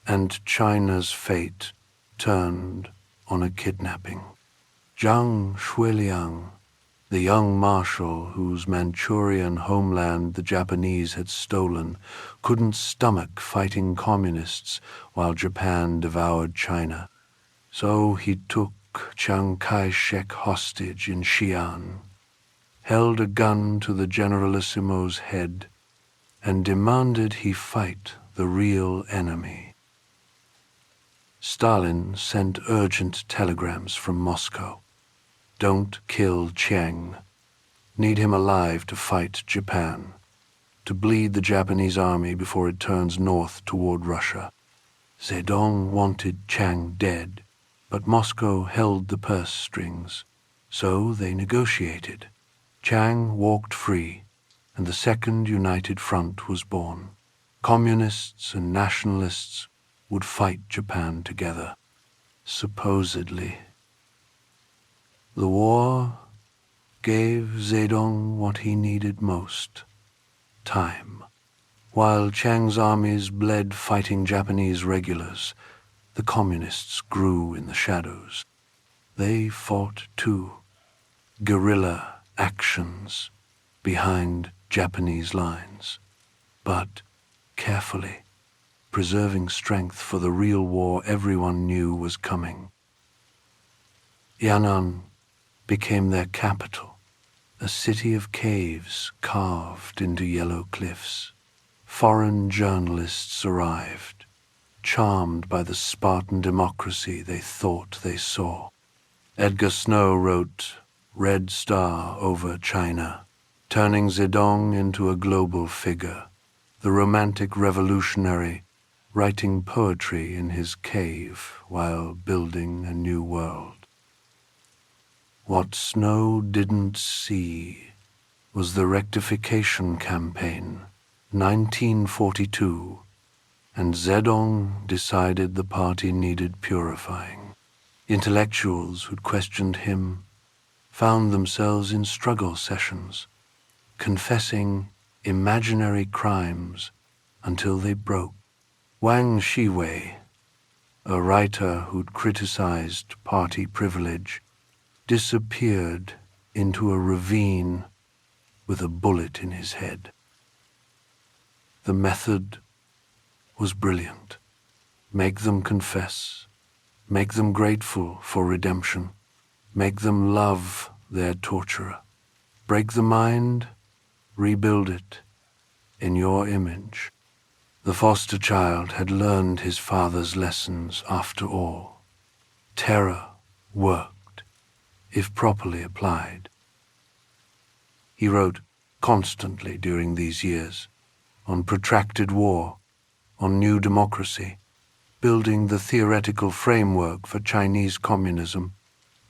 and China's fate turned on a kidnapping. Zhang Shuiliang, the young marshal whose Manchurian homeland the Japanese had stolen, couldn't stomach fighting communists while Japan devoured China. So he took Chiang Kai-shek hostage in Xi'an, held a gun to the generalissimo's head, and demanded he fight the real enemy. Stalin sent urgent telegrams from Moscow. Don't kill Chiang. Need him alive to fight Japan, to bleed the Japanese army before it turns north toward Russia. Zedong wanted Chiang dead, but Moscow held the purse strings, so they negotiated. Chiang walked free, and the Second United Front was born. Communists and nationalists would fight Japan together, supposedly. The war gave Zedong what he needed most: time. While Chiang's armies bled fighting Japanese regulars, the communists grew in the shadows. They fought too, guerrilla actions behind Japanese lines, but carefully, preserving strength for the real war everyone knew was coming. Yan'an became their capital, a city of caves carved into yellow cliffs. Foreign journalists arrived, charmed by the Spartan democracy they thought they saw. Edgar Snow wrote Red Star over China, turning Zedong into a global figure, the romantic revolutionary writing poetry in his cave while building a new world. What Snow didn't see was the rectification campaign, 1942, and Zedong decided the party needed purifying. Intellectuals who'd questioned him found themselves in struggle sessions, confessing imaginary crimes until they broke. Wang Shiwei, a writer who'd criticized party privilege, disappeared into a ravine with a bullet in his head. The method was brilliant. Make them confess, make them grateful for redemption, make them love their torturer. Break the mind, rebuild it in your image. The foster child had learned his father's lessons after all. Terror worked, if properly applied. He wrote constantly during these years, on protracted war, on new democracy, building the theoretical framework for Chinese communism,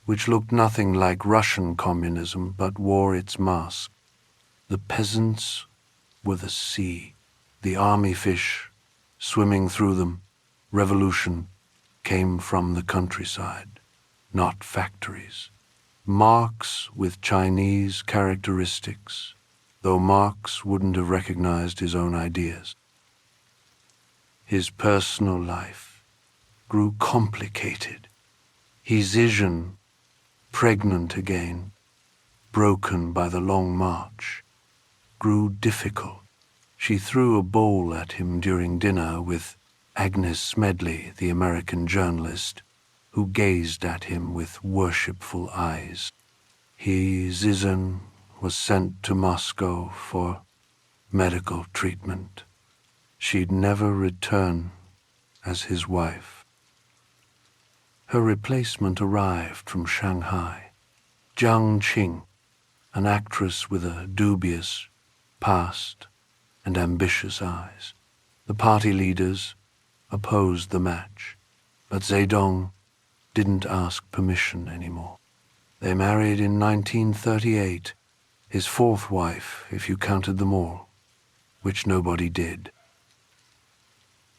which looked nothing like Russian communism but wore its mask. The peasants were the sea, the army fish swimming through them. Revolution came from the countryside, not factories. Marx with Chinese characteristics, though Marx wouldn't have recognized his own ideas. His personal life grew complicated. His vision, pregnant again, broken by the long march, grew difficult. She threw a bowl at him during dinner with Agnes Smedley, the American journalist, who gazed at him with worshipful eyes. Zizan was sent to Moscow for medical treatment. She'd never return as his wife. Her replacement arrived from Shanghai, Jiang Qing, an actress with a dubious past and ambitious eyes. The party leaders opposed the match, but Zedong didn't ask permission anymore. They married in 1938, his fourth wife, if you counted them all, which nobody did.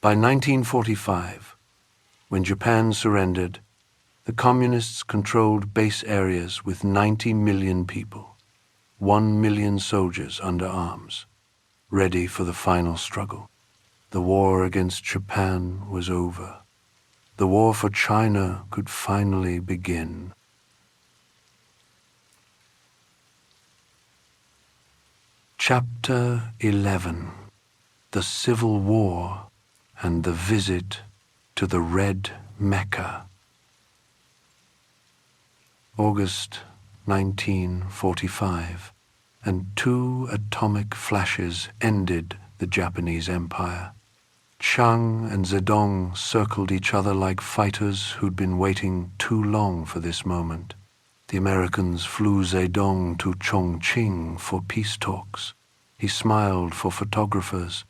By 1945, when Japan surrendered, the communists controlled base areas with 90 million people, 1 million soldiers under arms, ready for the final struggle. The war against Japan was over. The war for China could finally begin. Chapter 11: The Civil War and the Visit to the Red Mecca. August 1945, and 2 atomic flashes ended the Japanese Empire. Chiang and Zedong circled each other like fighters who'd been waiting too long for this moment. The Americans flew Zedong to Chongqing for peace talks. He smiled for photographers,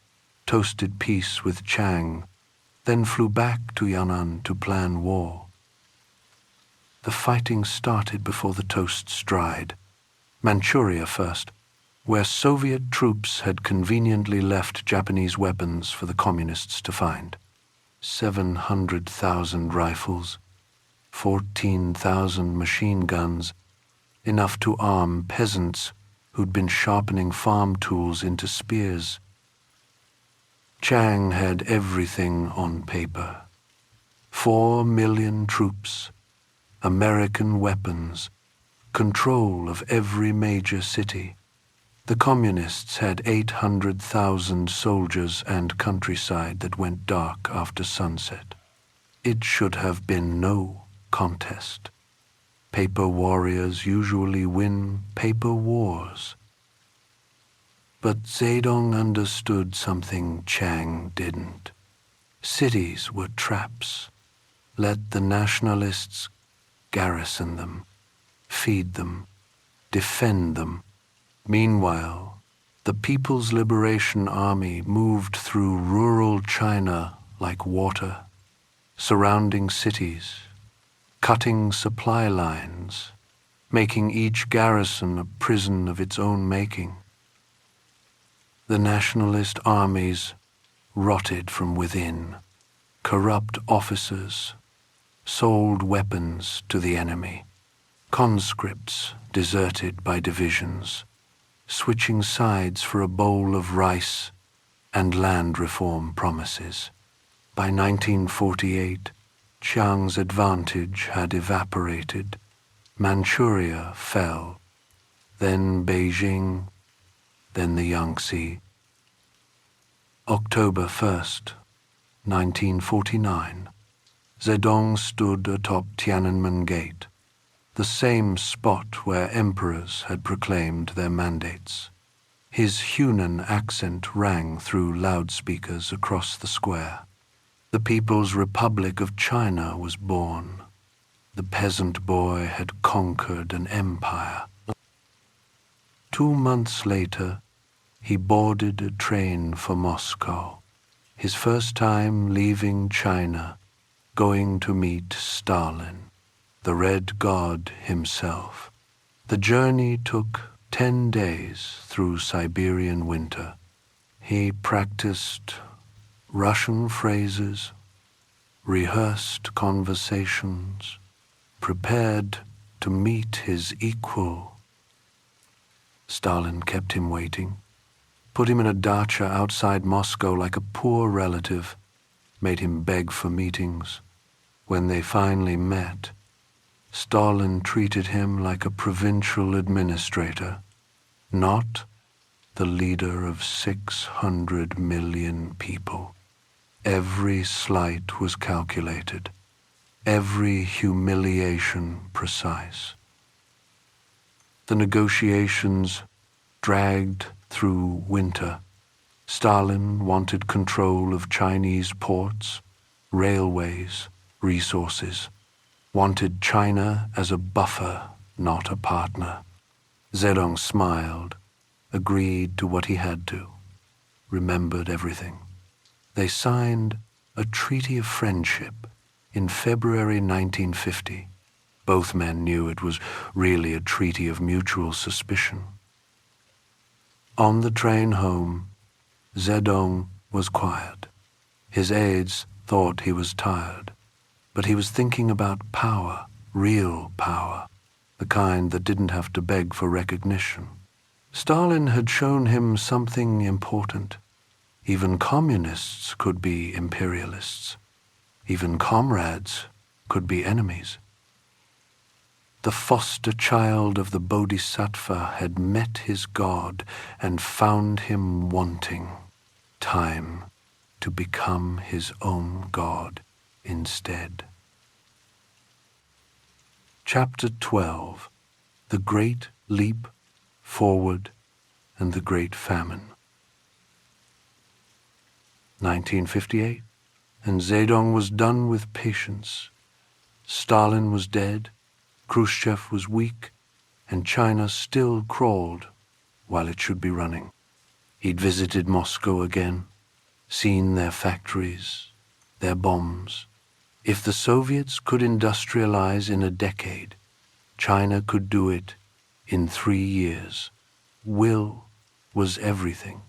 toasted peace with Chiang, then flew back to Yan'an to plan war. The fighting started before the toasts dried. Manchuria first, where Soviet troops had conveniently left Japanese weapons for the communists to find. 700,000 rifles, 14,000 machine guns, enough to arm peasants who'd been sharpening farm tools into spears. Chiang had everything on paper. 4 million troops, American weapons, control of every major city. The communists had 800,000 soldiers and countryside that went dark after sunset. It should have been no contest. Paper warriors usually win paper wars. But Zedong understood something Chiang didn't. Cities were traps. Let the nationalists garrison them, feed them, defend them. Meanwhile, the People's Liberation Army moved through rural China like water, surrounding cities, cutting supply lines, making each garrison a prison of its own making. The nationalist armies rotted from within. Corrupt officers sold weapons to the enemy. Conscripts deserted by divisions, switching sides for a bowl of rice and land reform promises. By 1948, Chiang's advantage had evaporated. Manchuria fell, then Beijing, then the Yangtze. October 1st, 1949, Zedong stood atop Tiananmen Gate, the same spot where emperors had proclaimed their mandates. His Hunan accent rang through loudspeakers across the square. The People's Republic of China was born. The peasant boy had conquered an empire. 2 months later, he boarded a train for Moscow, his first time leaving China, going to meet Stalin, the Red God himself. The journey took 10 days through Siberian winter. He practiced Russian phrases, rehearsed conversations, prepared to meet his equal. Stalin kept him waiting, put him in a dacha outside Moscow like a poor relative, made him beg for meetings. When they finally met, Stalin treated him like a provincial administrator, not the leader of 600 million people. Every slight was calculated, every humiliation precise. The negotiations dragged through winter. Stalin wanted control of Chinese ports, railways, resources, wanted China as a buffer, not a partner. Zedong smiled, agreed to what he had to, remembered everything. They signed a treaty of friendship in February 1950. Both men knew it was really a treaty of mutual suspicion. On the train home, Zedong was quiet. His aides thought he was tired, but he was thinking about power, real power, the kind that didn't have to beg for recognition. Stalin had shown him something important. Even communists could be imperialists. Even comrades could be enemies. The foster child of the Bodhisattva had met his God and found him wanting. Time to become his own God instead. Chapter 12. The Great Leap Forward and the Great Famine. 1958, and Zedong was done with patience. Stalin was dead, Khrushchev was weak, and China still crawled while it should be running. He'd visited Moscow again, seen their factories, their bombs. If the Soviets could industrialize in a decade, China could do it in 3 years. Will was everything,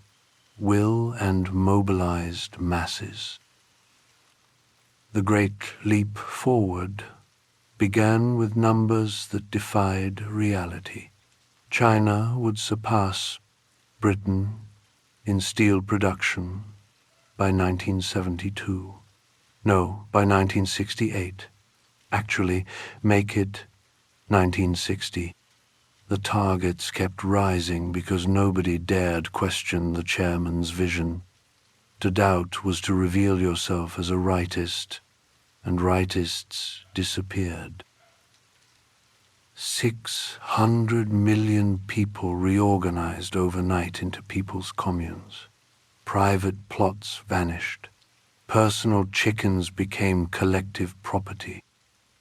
will and mobilized masses. The great leap forward began with numbers that defied reality. China would surpass Britain in steel production by 1972. No, by 1968. Actually, make it 1960. The targets kept rising because nobody dared question the chairman's vision. To doubt was to reveal yourself as a rightist, and rightists disappeared. 600 million people reorganized overnight into people's communes. Private plots vanished. Personal chickens became collective property.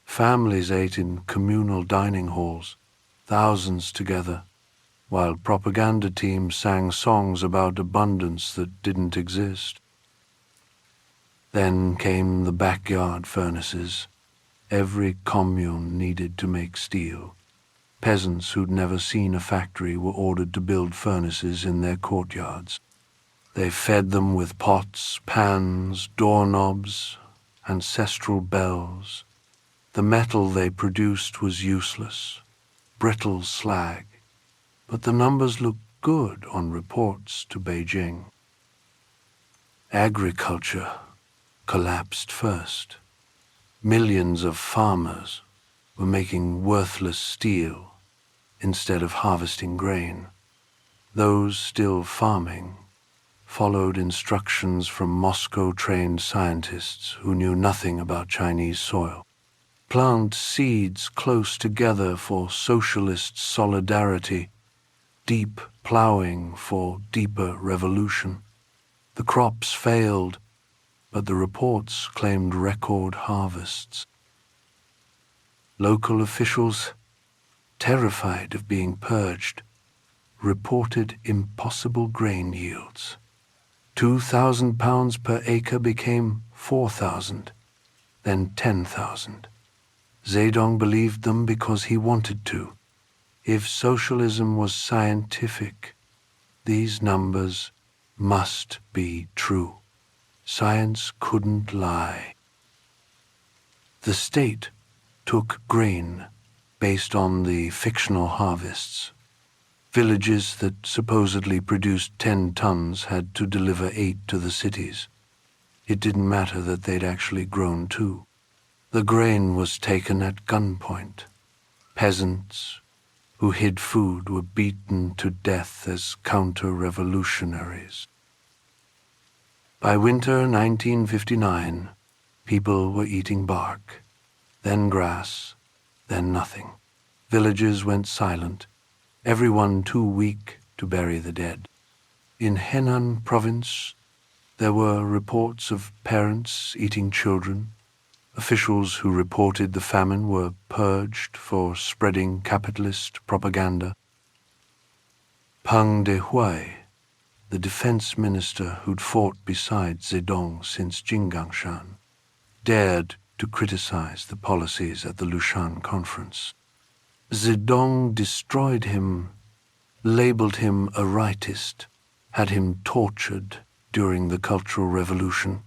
Families ate in communal dining halls, thousands together, while propaganda teams sang songs about abundance that didn't exist. Then came the backyard furnaces. Every commune needed to make steel. Peasants who'd never seen a factory were ordered to build furnaces in their courtyards. They fed them with pots, pans, doorknobs, ancestral bells. The metal they produced was useless, brittle slag, but the numbers looked good on reports to Beijing. Agriculture collapsed first. Millions of farmers were making worthless steel instead of harvesting grain. Those still farming followed instructions from Moscow-trained scientists who knew nothing about Chinese soil. Plant seeds close together for socialist solidarity, deep plowing for deeper revolution. The crops failed, but the reports claimed record harvests. Local officials, terrified of being purged, reported impossible grain yields. 2,000 pounds per acre became 4,000, then 10,000. Zedong believed them because he wanted to. If socialism was scientific, these numbers must be true. Science couldn't lie. The state took grain based on the fictional harvests. Villages that supposedly produced 10 tons had to deliver 8 to the cities. It didn't matter that they'd actually grown 2. The grain was taken at gunpoint. Peasants who hid food were beaten to death as counter-revolutionaries. By winter 1959, people were eating bark, then grass, then nothing. Villages went silent, everyone too weak to bury the dead. In Henan province, there were reports of parents eating children. Officials who reported the famine were purged for spreading capitalist propaganda. Peng Dehuai, the defense minister who'd fought beside Zedong since Jinggangshan, dared to criticize the policies at the Lushan conference. Zedong destroyed him, labeled him a rightist, had him tortured during the Cultural Revolution.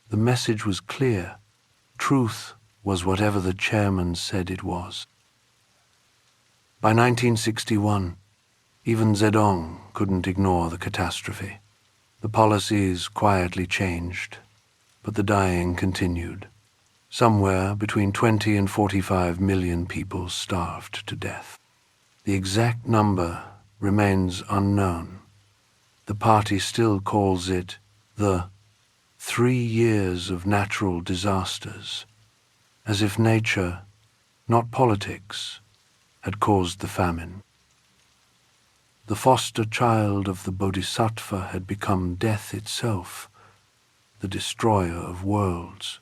The message was clear. Truth was whatever the chairman said it was. By 1961, even Zedong couldn't ignore the catastrophe. The policies quietly changed, but the dying continued. Somewhere between 20 and 45 million people starved to death. The exact number remains unknown. The party still calls it the 3 years of natural disasters, as if nature, not politics, had caused the famine. The foster child of the Bodhisattva had become death itself, the destroyer of worlds,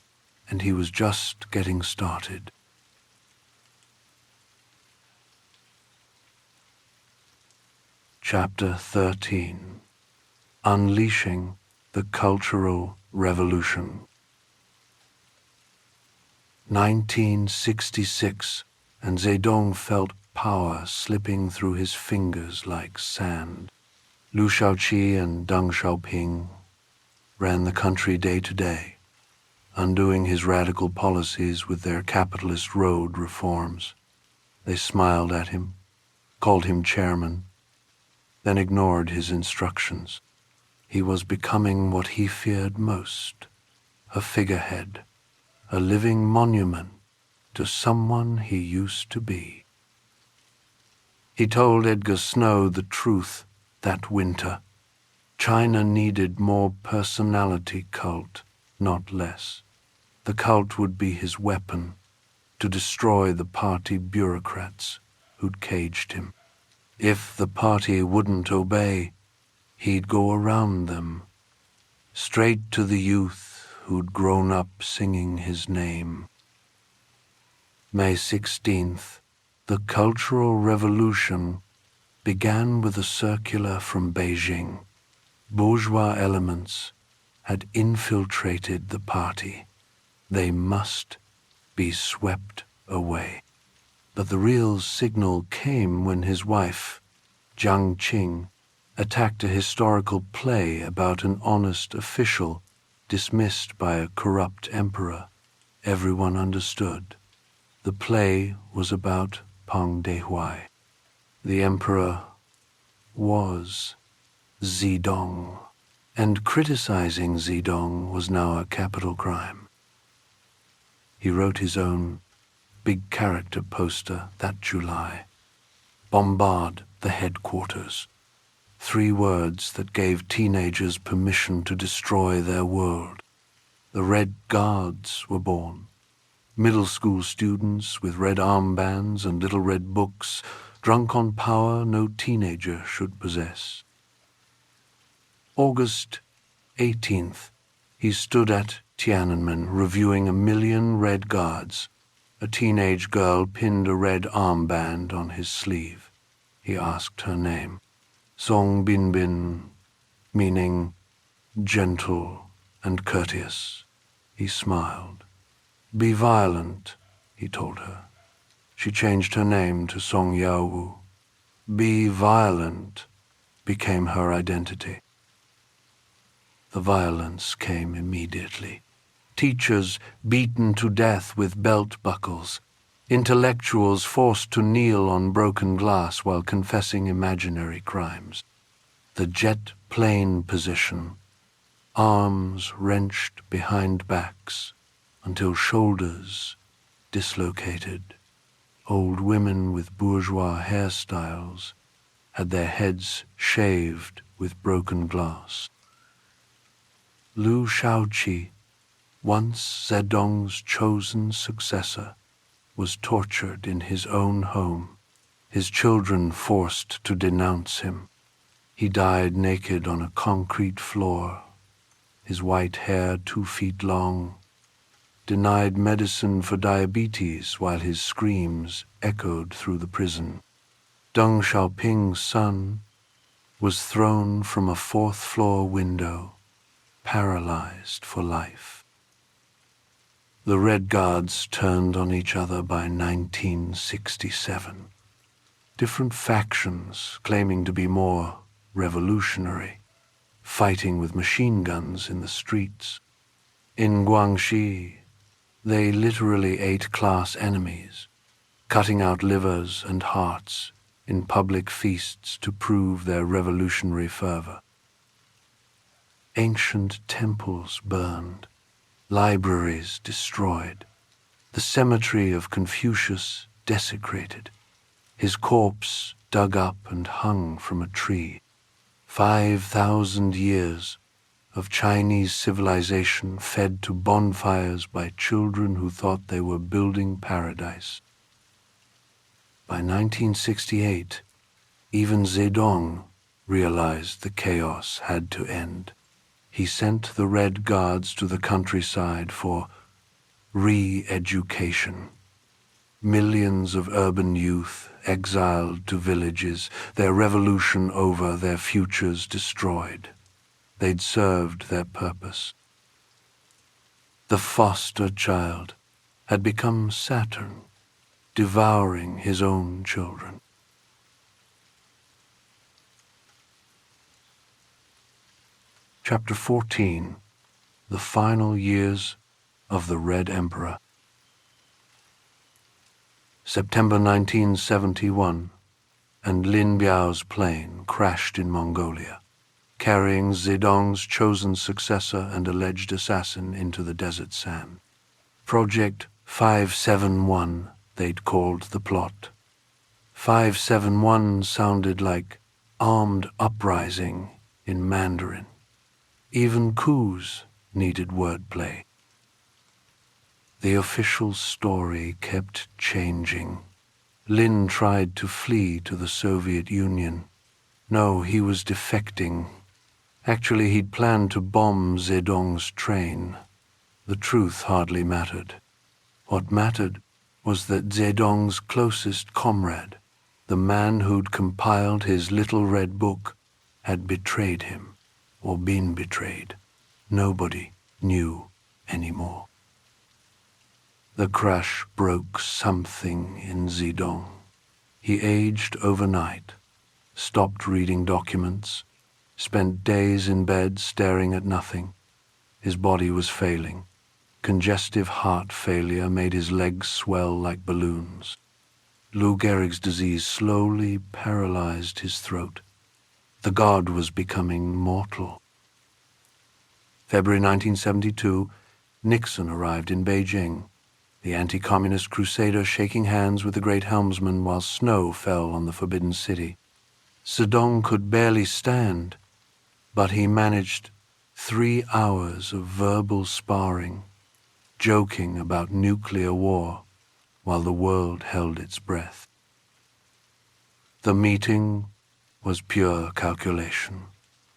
and he was just getting started. Chapter 13. Unleashing the Cultural Revolution. 1966, and Zedong felt power slipping through his fingers like sand. Liu Shaoqi and Deng Xiaoping ran the country day to day, undoing his radical policies with their capitalist road reforms. They smiled at him, called him chairman, then ignored his instructions. He was becoming what he feared most, a figurehead, a living monument to someone he used to be. He told Edgar Snow the truth that winter. China needed more personality cult, not less. The cult would be his weapon to destroy the party bureaucrats who'd caged him. If the party wouldn't obey, he'd go around them, straight to the youth who'd grown up singing his name. May 16th, the Cultural Revolution began with a circular from Beijing. Bourgeois elements had infiltrated the party. They must be swept away. But the real signal came when his wife, Jiang Qing, attacked a historical play about an honest official dismissed by a corrupt emperor. Everyone understood. The play was about Peng Dehuai. The emperor was Zedong, and criticizing Zedong was now a capital crime. He wrote his own big character poster that July. Bombard the headquarters. 3 words that gave teenagers permission to destroy their world. The Red Guards were born. Middle school students with red armbands and little red books, drunk on power no teenager should possess. August 18th, he stood at Tiananmen reviewing 1,000,000 Red Guards. A teenage girl pinned a red armband on his sleeve. He asked her name. Song Binbin, meaning gentle and courteous. He smiled. Be violent, he told her. She changed her name to Song Yaowu. Be violent became her identity. The violence came immediately. Teachers beaten to death with belt buckles. Intellectuals forced to kneel on broken glass while confessing imaginary crimes. The jet plane position, arms wrenched behind backs until shoulders dislocated. Old women with bourgeois hairstyles had their heads shaved with broken glass. Liu Shaoqi, once Zedong's chosen successor, was tortured in his own home, his children forced to denounce him. He died naked on a concrete floor, his white hair 2 feet long, denied medicine for diabetes while his screams echoed through the prison. Deng Xiaoping's son was thrown from a 4th-floor window, paralyzed for life. The Red Guards turned on each other by 1967. Different factions claiming to be more revolutionary, fighting with machine guns in the streets. In Guangxi, they literally ate class enemies, cutting out livers and hearts in public feasts to prove their revolutionary fervor. Ancient temples burned, libraries destroyed, the cemetery of Confucius desecrated, his corpse dug up and hung from a tree. 5,000 years of Chinese civilization fed to bonfires by children who thought they were building paradise. By 1968, even Zedong realized the chaos had to end. He sent the Red Guards to the countryside for re-education. Millions of urban youth exiled to villages, their revolution over, their futures destroyed. They'd served their purpose. The foster child had become Saturn, devouring his own children. Chapter 14, The Final Years of the Red Emperor. September 1971, and Lin Biao's plane crashed in Mongolia, carrying Zedong's chosen successor and alleged assassin into the desert sand. Project 571, they'd called the plot. 571 sounded like armed uprising in Mandarin. Even coups needed wordplay. The official story kept changing. Lin tried to flee to the Soviet Union. No, he was defecting. Actually, he'd planned to bomb Zedong's train. The truth hardly mattered. What mattered was that Zedong's closest comrade, the man who'd compiled his little red book, had betrayed him, or been betrayed. Nobody knew anymore. The crash broke something in Zedong. He aged overnight, stopped reading documents, spent days in bed staring at nothing. His body was failing. Congestive heart failure made his legs swell like balloons. Lou Gehrig's disease slowly paralyzed his throat. The god was becoming mortal. February 1972, Nixon arrived in Beijing, the anti-communist crusader shaking hands with the great helmsman while snow fell on the Forbidden City. Zedong could barely stand, but he managed 3 hours of verbal sparring, joking about nuclear war while the world held its breath. The meeting was pure calculation.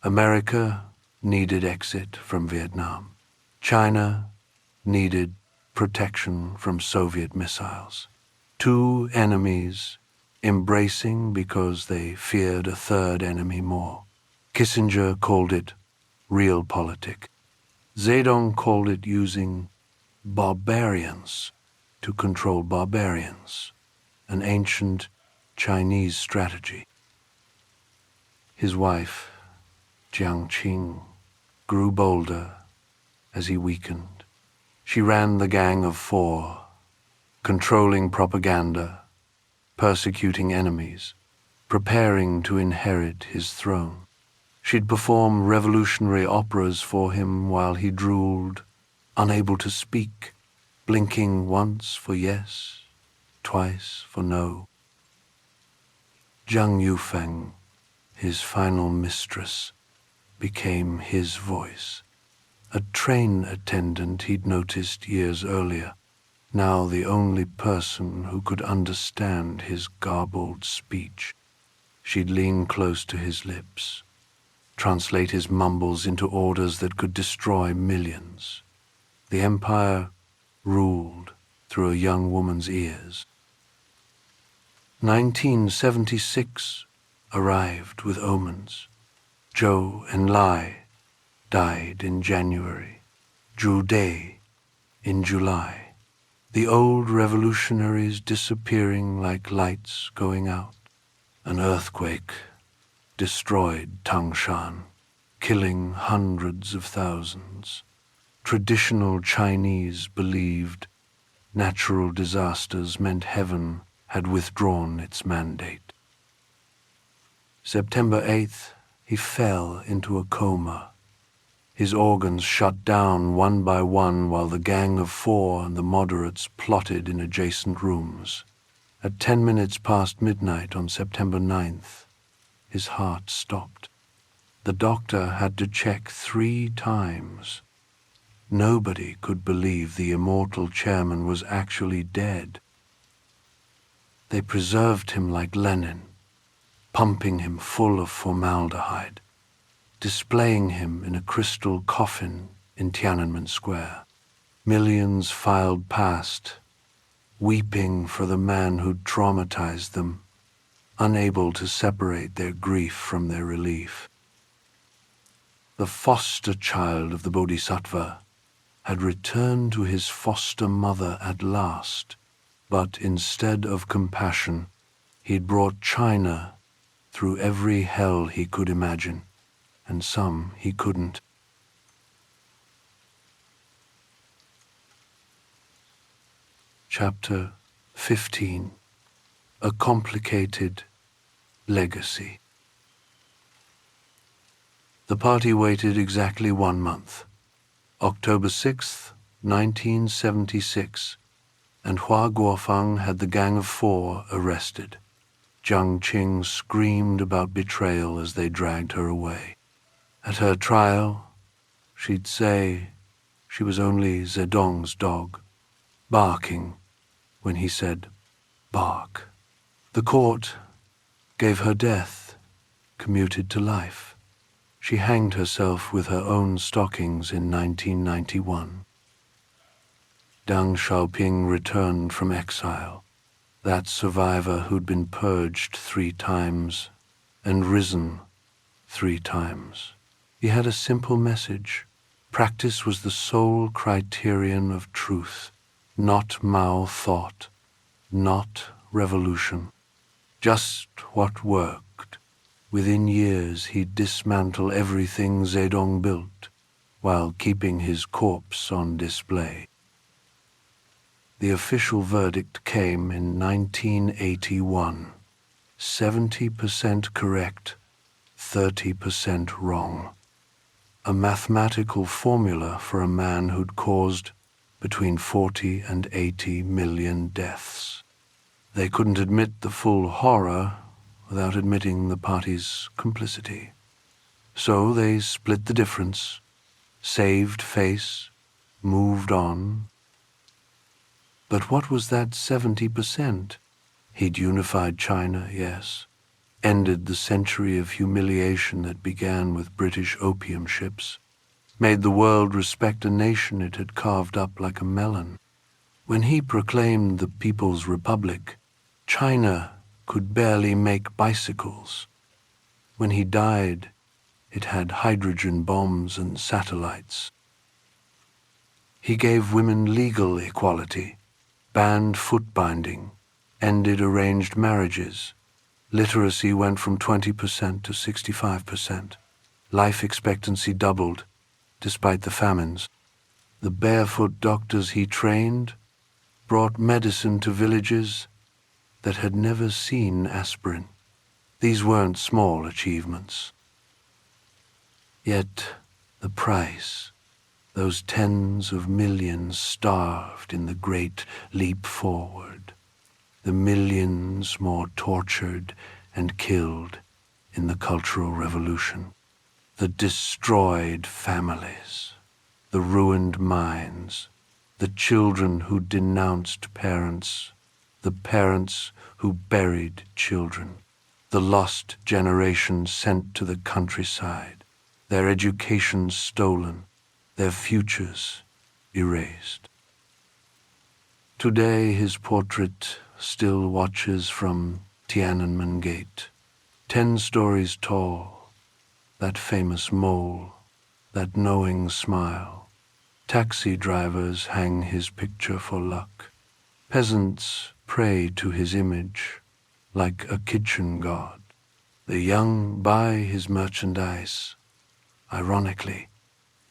America needed exit from Vietnam. China needed protection from Soviet missiles. 2 enemies embracing because they feared a third enemy more. Kissinger called it realpolitik. Zedong called it using barbarians to control barbarians, an ancient Chinese strategy. His wife, Jiang Qing, grew bolder as he weakened. She ran the Gang of 4, controlling propaganda, persecuting enemies, preparing to inherit his throne. She'd perform revolutionary operas for him while he drooled, unable to speak, blinking once for yes, twice for no. Zhang Yufeng, his final mistress, became his voice. A train attendant he'd noticed years earlier, now the only person who could understand his garbled speech. She'd lean close to his lips, translate his mumbles into orders that could destroy millions. The empire ruled through a young woman's ears. 1976 arrived with omens. Zhou Enlai died in January, Zhu Dei in July. The old revolutionaries disappearing like lights going out. An earthquake destroyed Tangshan, killing hundreds of thousands. Traditional Chinese believed natural disasters meant heaven had withdrawn its mandate. September 8th, he fell into a coma. His organs shut down one by one while the Gang of 4 and the moderates plotted in adjacent rooms. At 10 minutes past midnight on September 9th, his heart stopped. The doctor had to check 3 times. Nobody could believe the immortal chairman was actually dead. They preserved him like Lenin, pumping him full of formaldehyde, displaying him in a crystal coffin in Tiananmen Square. Millions filed past, weeping for the man who'd traumatized them, unable to separate their grief from their relief. The foster child of the Bodhisattva had returned to his foster mother at last, but instead of compassion, he'd brought China through every hell he could imagine, and some he couldn't. Chapter 15. A Complicated Legacy. The party waited exactly 1 month. October 6th, 1976, and Hua Guofang had the Gang of 4 arrested. Jiang Qing screamed about betrayal as they dragged her away. At her trial, she'd say she was only Zedong's dog, barking when he said, "Bark." The court gave her death, commuted to life. She hanged herself with her own stockings in 1991. Deng Xiaoping returned from exile, that survivor who'd been purged 3 times and risen 3 times. He had a simple message. Practice was the sole criterion of truth, not Mao thought, not revolution. Just what worked. Within years, he'd dismantle everything Zedong built, while keeping his corpse on display. The official verdict came in 1981. 70% correct, 30% wrong. A mathematical formula for a man who'd caused between 40 and 80 million deaths. They couldn't admit the full horror without admitting the party's complicity. So they split the difference, saved face, moved on. But what was that 70%? He'd unified China, yes. Ended the century of humiliation that began with British opium ships. Made the world respect a nation it had carved up like a melon. When he proclaimed the People's Republic, China could barely make bicycles. When he died, it had hydrogen bombs and satellites. He gave women legal equality, banned foot binding, ended arranged marriages. Literacy went from 20% to 65%. Life expectancy doubled, despite the famines. The barefoot doctors he trained brought medicine to villages that had never seen aspirin. These weren't small achievements. Yet the price, those tens of millions starved in the great leap forward, the millions more tortured and killed in the Cultural Revolution, the destroyed families, the ruined minds, the children who denounced parents, the parents who buried children, the lost generation sent to the countryside, their education stolen, their futures erased. Today his portrait still watches from Tiananmen Gate, 10 stories tall, that famous mole, that knowing smile. Taxi drivers hang his picture for luck. Peasants pray to his image like a kitchen god. The young buy his merchandise, ironically,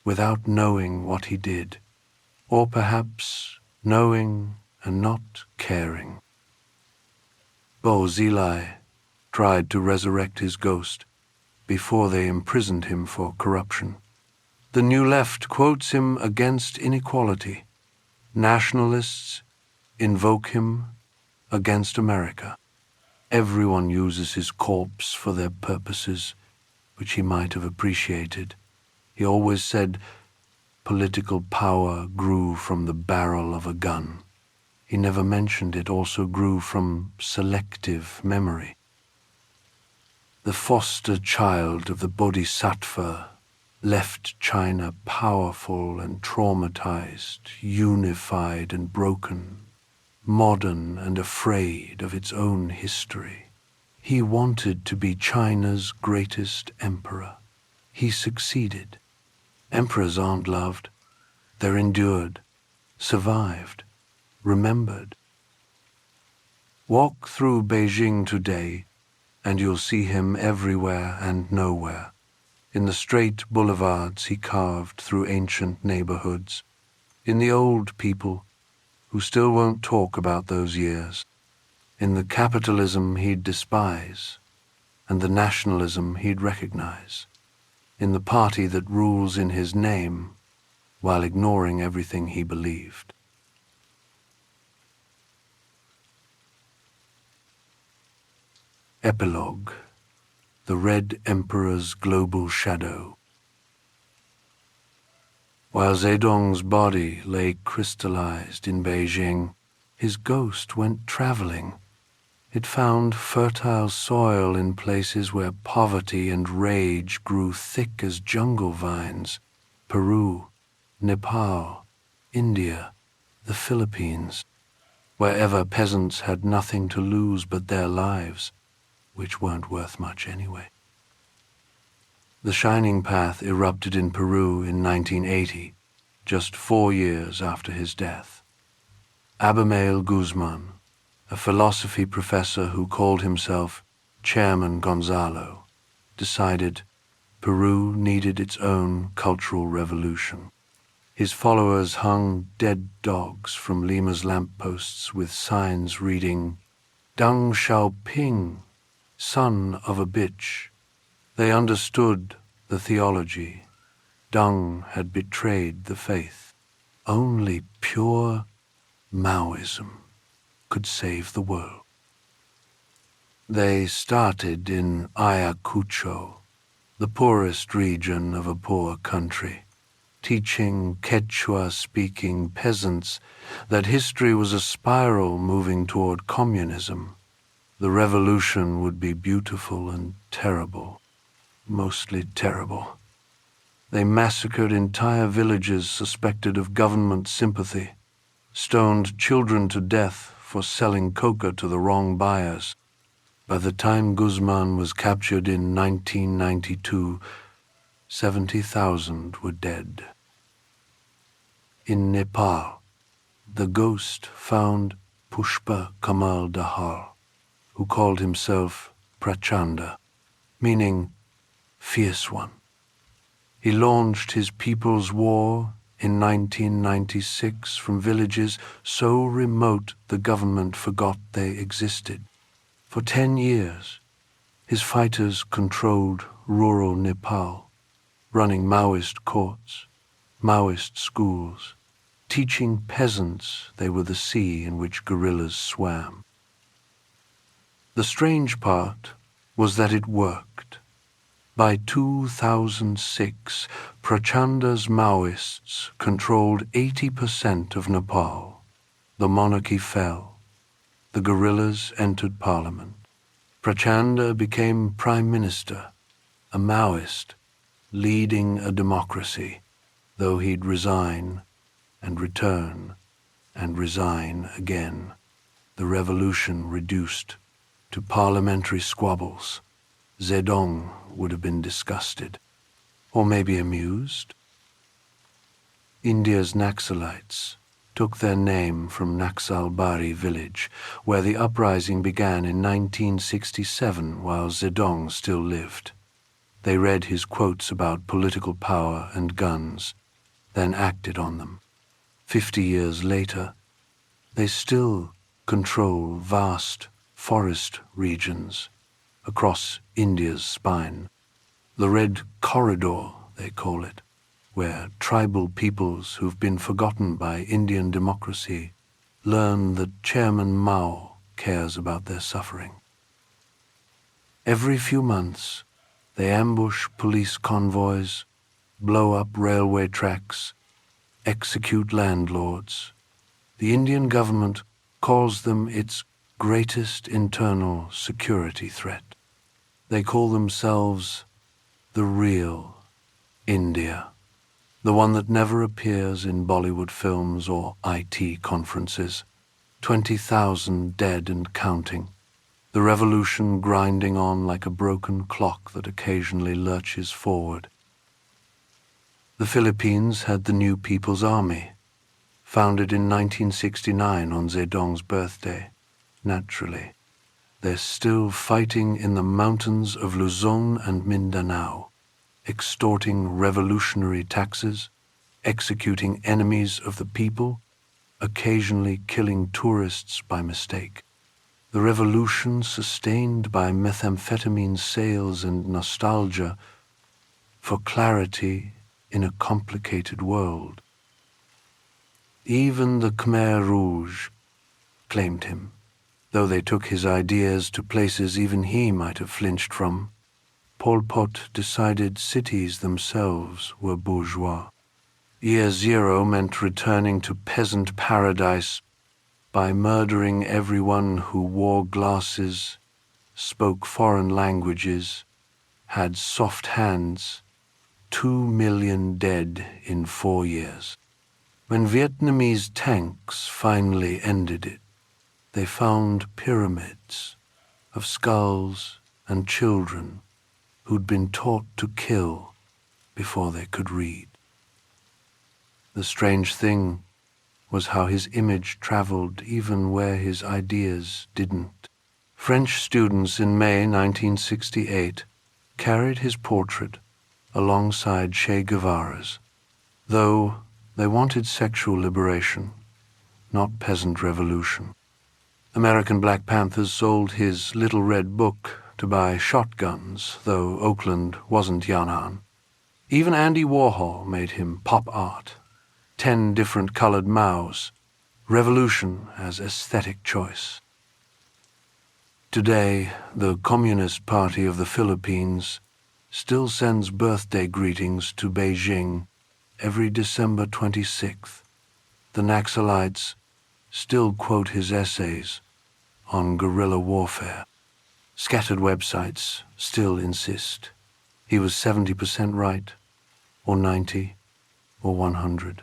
without knowing what he did, or perhaps knowing and not caring. Bo Xilai tried to resurrect his ghost before they imprisoned him for corruption. The New Left quotes him against inequality. Nationalists invoke him against America. Everyone uses his corpse for their purposes, which he might have appreciated. He always said political power grew from the barrel of a gun. He never mentioned it also grew from selective memory. The foster child of the Bodhisattva left China powerful and traumatized, unified and broken, modern and afraid of its own history. He wanted to be China's greatest emperor. He succeeded. Emperors aren't loved. They're endured, survived, remembered. Walk through Beijing today, and you'll see him everywhere and nowhere. In the straight boulevards he carved through ancient neighborhoods, in the old people who still won't talk about those years, in the capitalism he'd despise, and the nationalism he'd recognize, in the party that rules in his name while ignoring everything he believed. Epilogue: The Red Emperor's Global Shadow. While Zedong's body lay crystallized in Beijing, his ghost went traveling. It found fertile soil in places where poverty and rage grew thick as jungle vines: Peru, Nepal, India, the Philippines, wherever peasants had nothing to lose but their lives, which weren't worth much anyway. The Shining Path erupted in Peru in 1980, just 4 years after his death. Abimael Guzman, a philosophy professor who called himself Chairman Gonzalo, decided Peru needed its own cultural revolution. His followers hung dead dogs from Lima's lampposts with signs reading, "Deng Xiaoping, son of a bitch." They understood the theology. Deng had betrayed the faith. Only pure Maoism could save the world. They started in Ayacucho, the poorest region of a poor country, teaching Quechua-speaking peasants that history was a spiral moving toward communism. The revolution would be beautiful and terrible, mostly terrible. They massacred entire villages suspected of government sympathy, stoned children to death for selling coca to the wrong buyers. By the time Guzman was captured in 1992, 70,000 were dead. In Nepal, the ghost found Pushpa Kamal Dahal, who called himself Prachanda, meaning fierce one. He launched his People's War in 1996 from villages so remote the government forgot they existed. For 10 years, his fighters controlled rural Nepal, running Maoist courts, Maoist schools, teaching peasants they were the sea in which guerrillas swam. The strange part was that it worked. By 2006, Prachanda's Maoists controlled 80% of Nepal. The monarchy fell. The guerrillas entered parliament. Prachanda became prime minister, a Maoist, leading a democracy, though he'd resign and return and resign again. The revolution reduced to parliamentary squabbles. Zedong would have been disgusted, or maybe amused. India's Naxalites took their name from Naxalbari village, where the uprising began in 1967 while Zedong still lived. They read his quotes about political power and guns, then acted on them. 50 years later, they still control vast forest regions across India's spine. The Red Corridor, they call it, where tribal peoples who've been forgotten by Indian democracy learn that Chairman Mao cares about their suffering. Every few months, they ambush police convoys, blow up railway tracks, execute landlords. The Indian government calls them its greatest internal security threat. They call themselves the real India, the one that never appears in Bollywood films or IT conferences. 20,000 dead and counting, the revolution grinding on like a broken clock that occasionally lurches forward. The Philippines had the New People's Army, founded in 1969 on Zedong's birthday. Naturally, they're still fighting in the mountains of Luzon and Mindanao, extorting revolutionary taxes, executing enemies of the people, occasionally killing tourists by mistake. The revolution, sustained by methamphetamine sales and nostalgia for clarity in a complicated world. Even the Khmer Rouge claimed him, though they took his ideas to places even he might have flinched from. Pol Pot decided cities themselves were bourgeois. Year Zero meant returning to peasant paradise by murdering everyone who wore glasses, spoke foreign languages, had soft hands. 2 million dead in 4 years. When Vietnamese tanks finally ended it, they found pyramids of skulls and children who'd been taught to kill before they could read. The strange thing was how his image traveled even where his ideas didn't. French students in May 1968 carried his portrait alongside Che Guevara's, though they wanted sexual liberation, not peasant revolution. American Black Panthers sold his Little Red Book to buy shotguns, though Oakland wasn't Yan'an. Even Andy Warhol made him pop art, 10 different colored Maos, revolution as aesthetic choice. Today, the Communist Party of the Philippines still sends birthday greetings to Beijing every December 26th. The Naxalites still quote his essays on guerrilla warfare. Scattered websites still insist he was 70% right, or 90, or 100.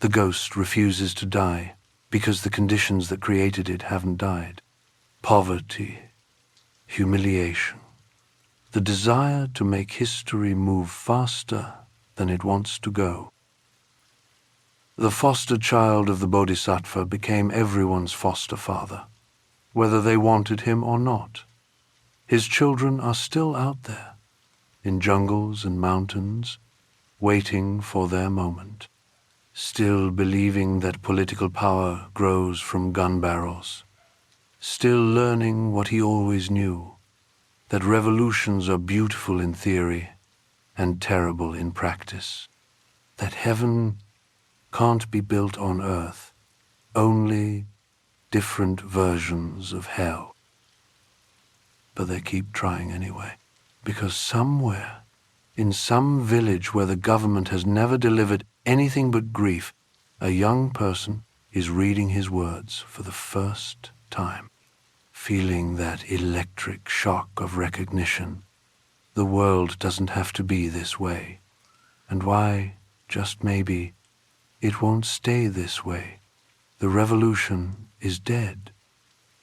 The ghost refuses to die because the conditions that created it haven't died. Poverty, humiliation, the desire to make history move faster than it wants to go. The foster child of the Bodhisattva became everyone's foster father, whether they wanted him or not. His children are still out there, in jungles and mountains, waiting for their moment, still believing that political power grows from gun barrels, still learning what he always knew, that revolutions are beautiful in theory and terrible in practice, that heaven can't be built on earth, only different versions of hell. But they keep trying anyway, because somewhere, in some village where the government has never delivered anything but grief, a young person is reading his words for the first time, feeling that electric shock of recognition. The world doesn't have to be this way, and why, just maybe, it won't stay this way. The revolution is dead.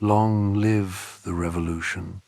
Long live the revolution.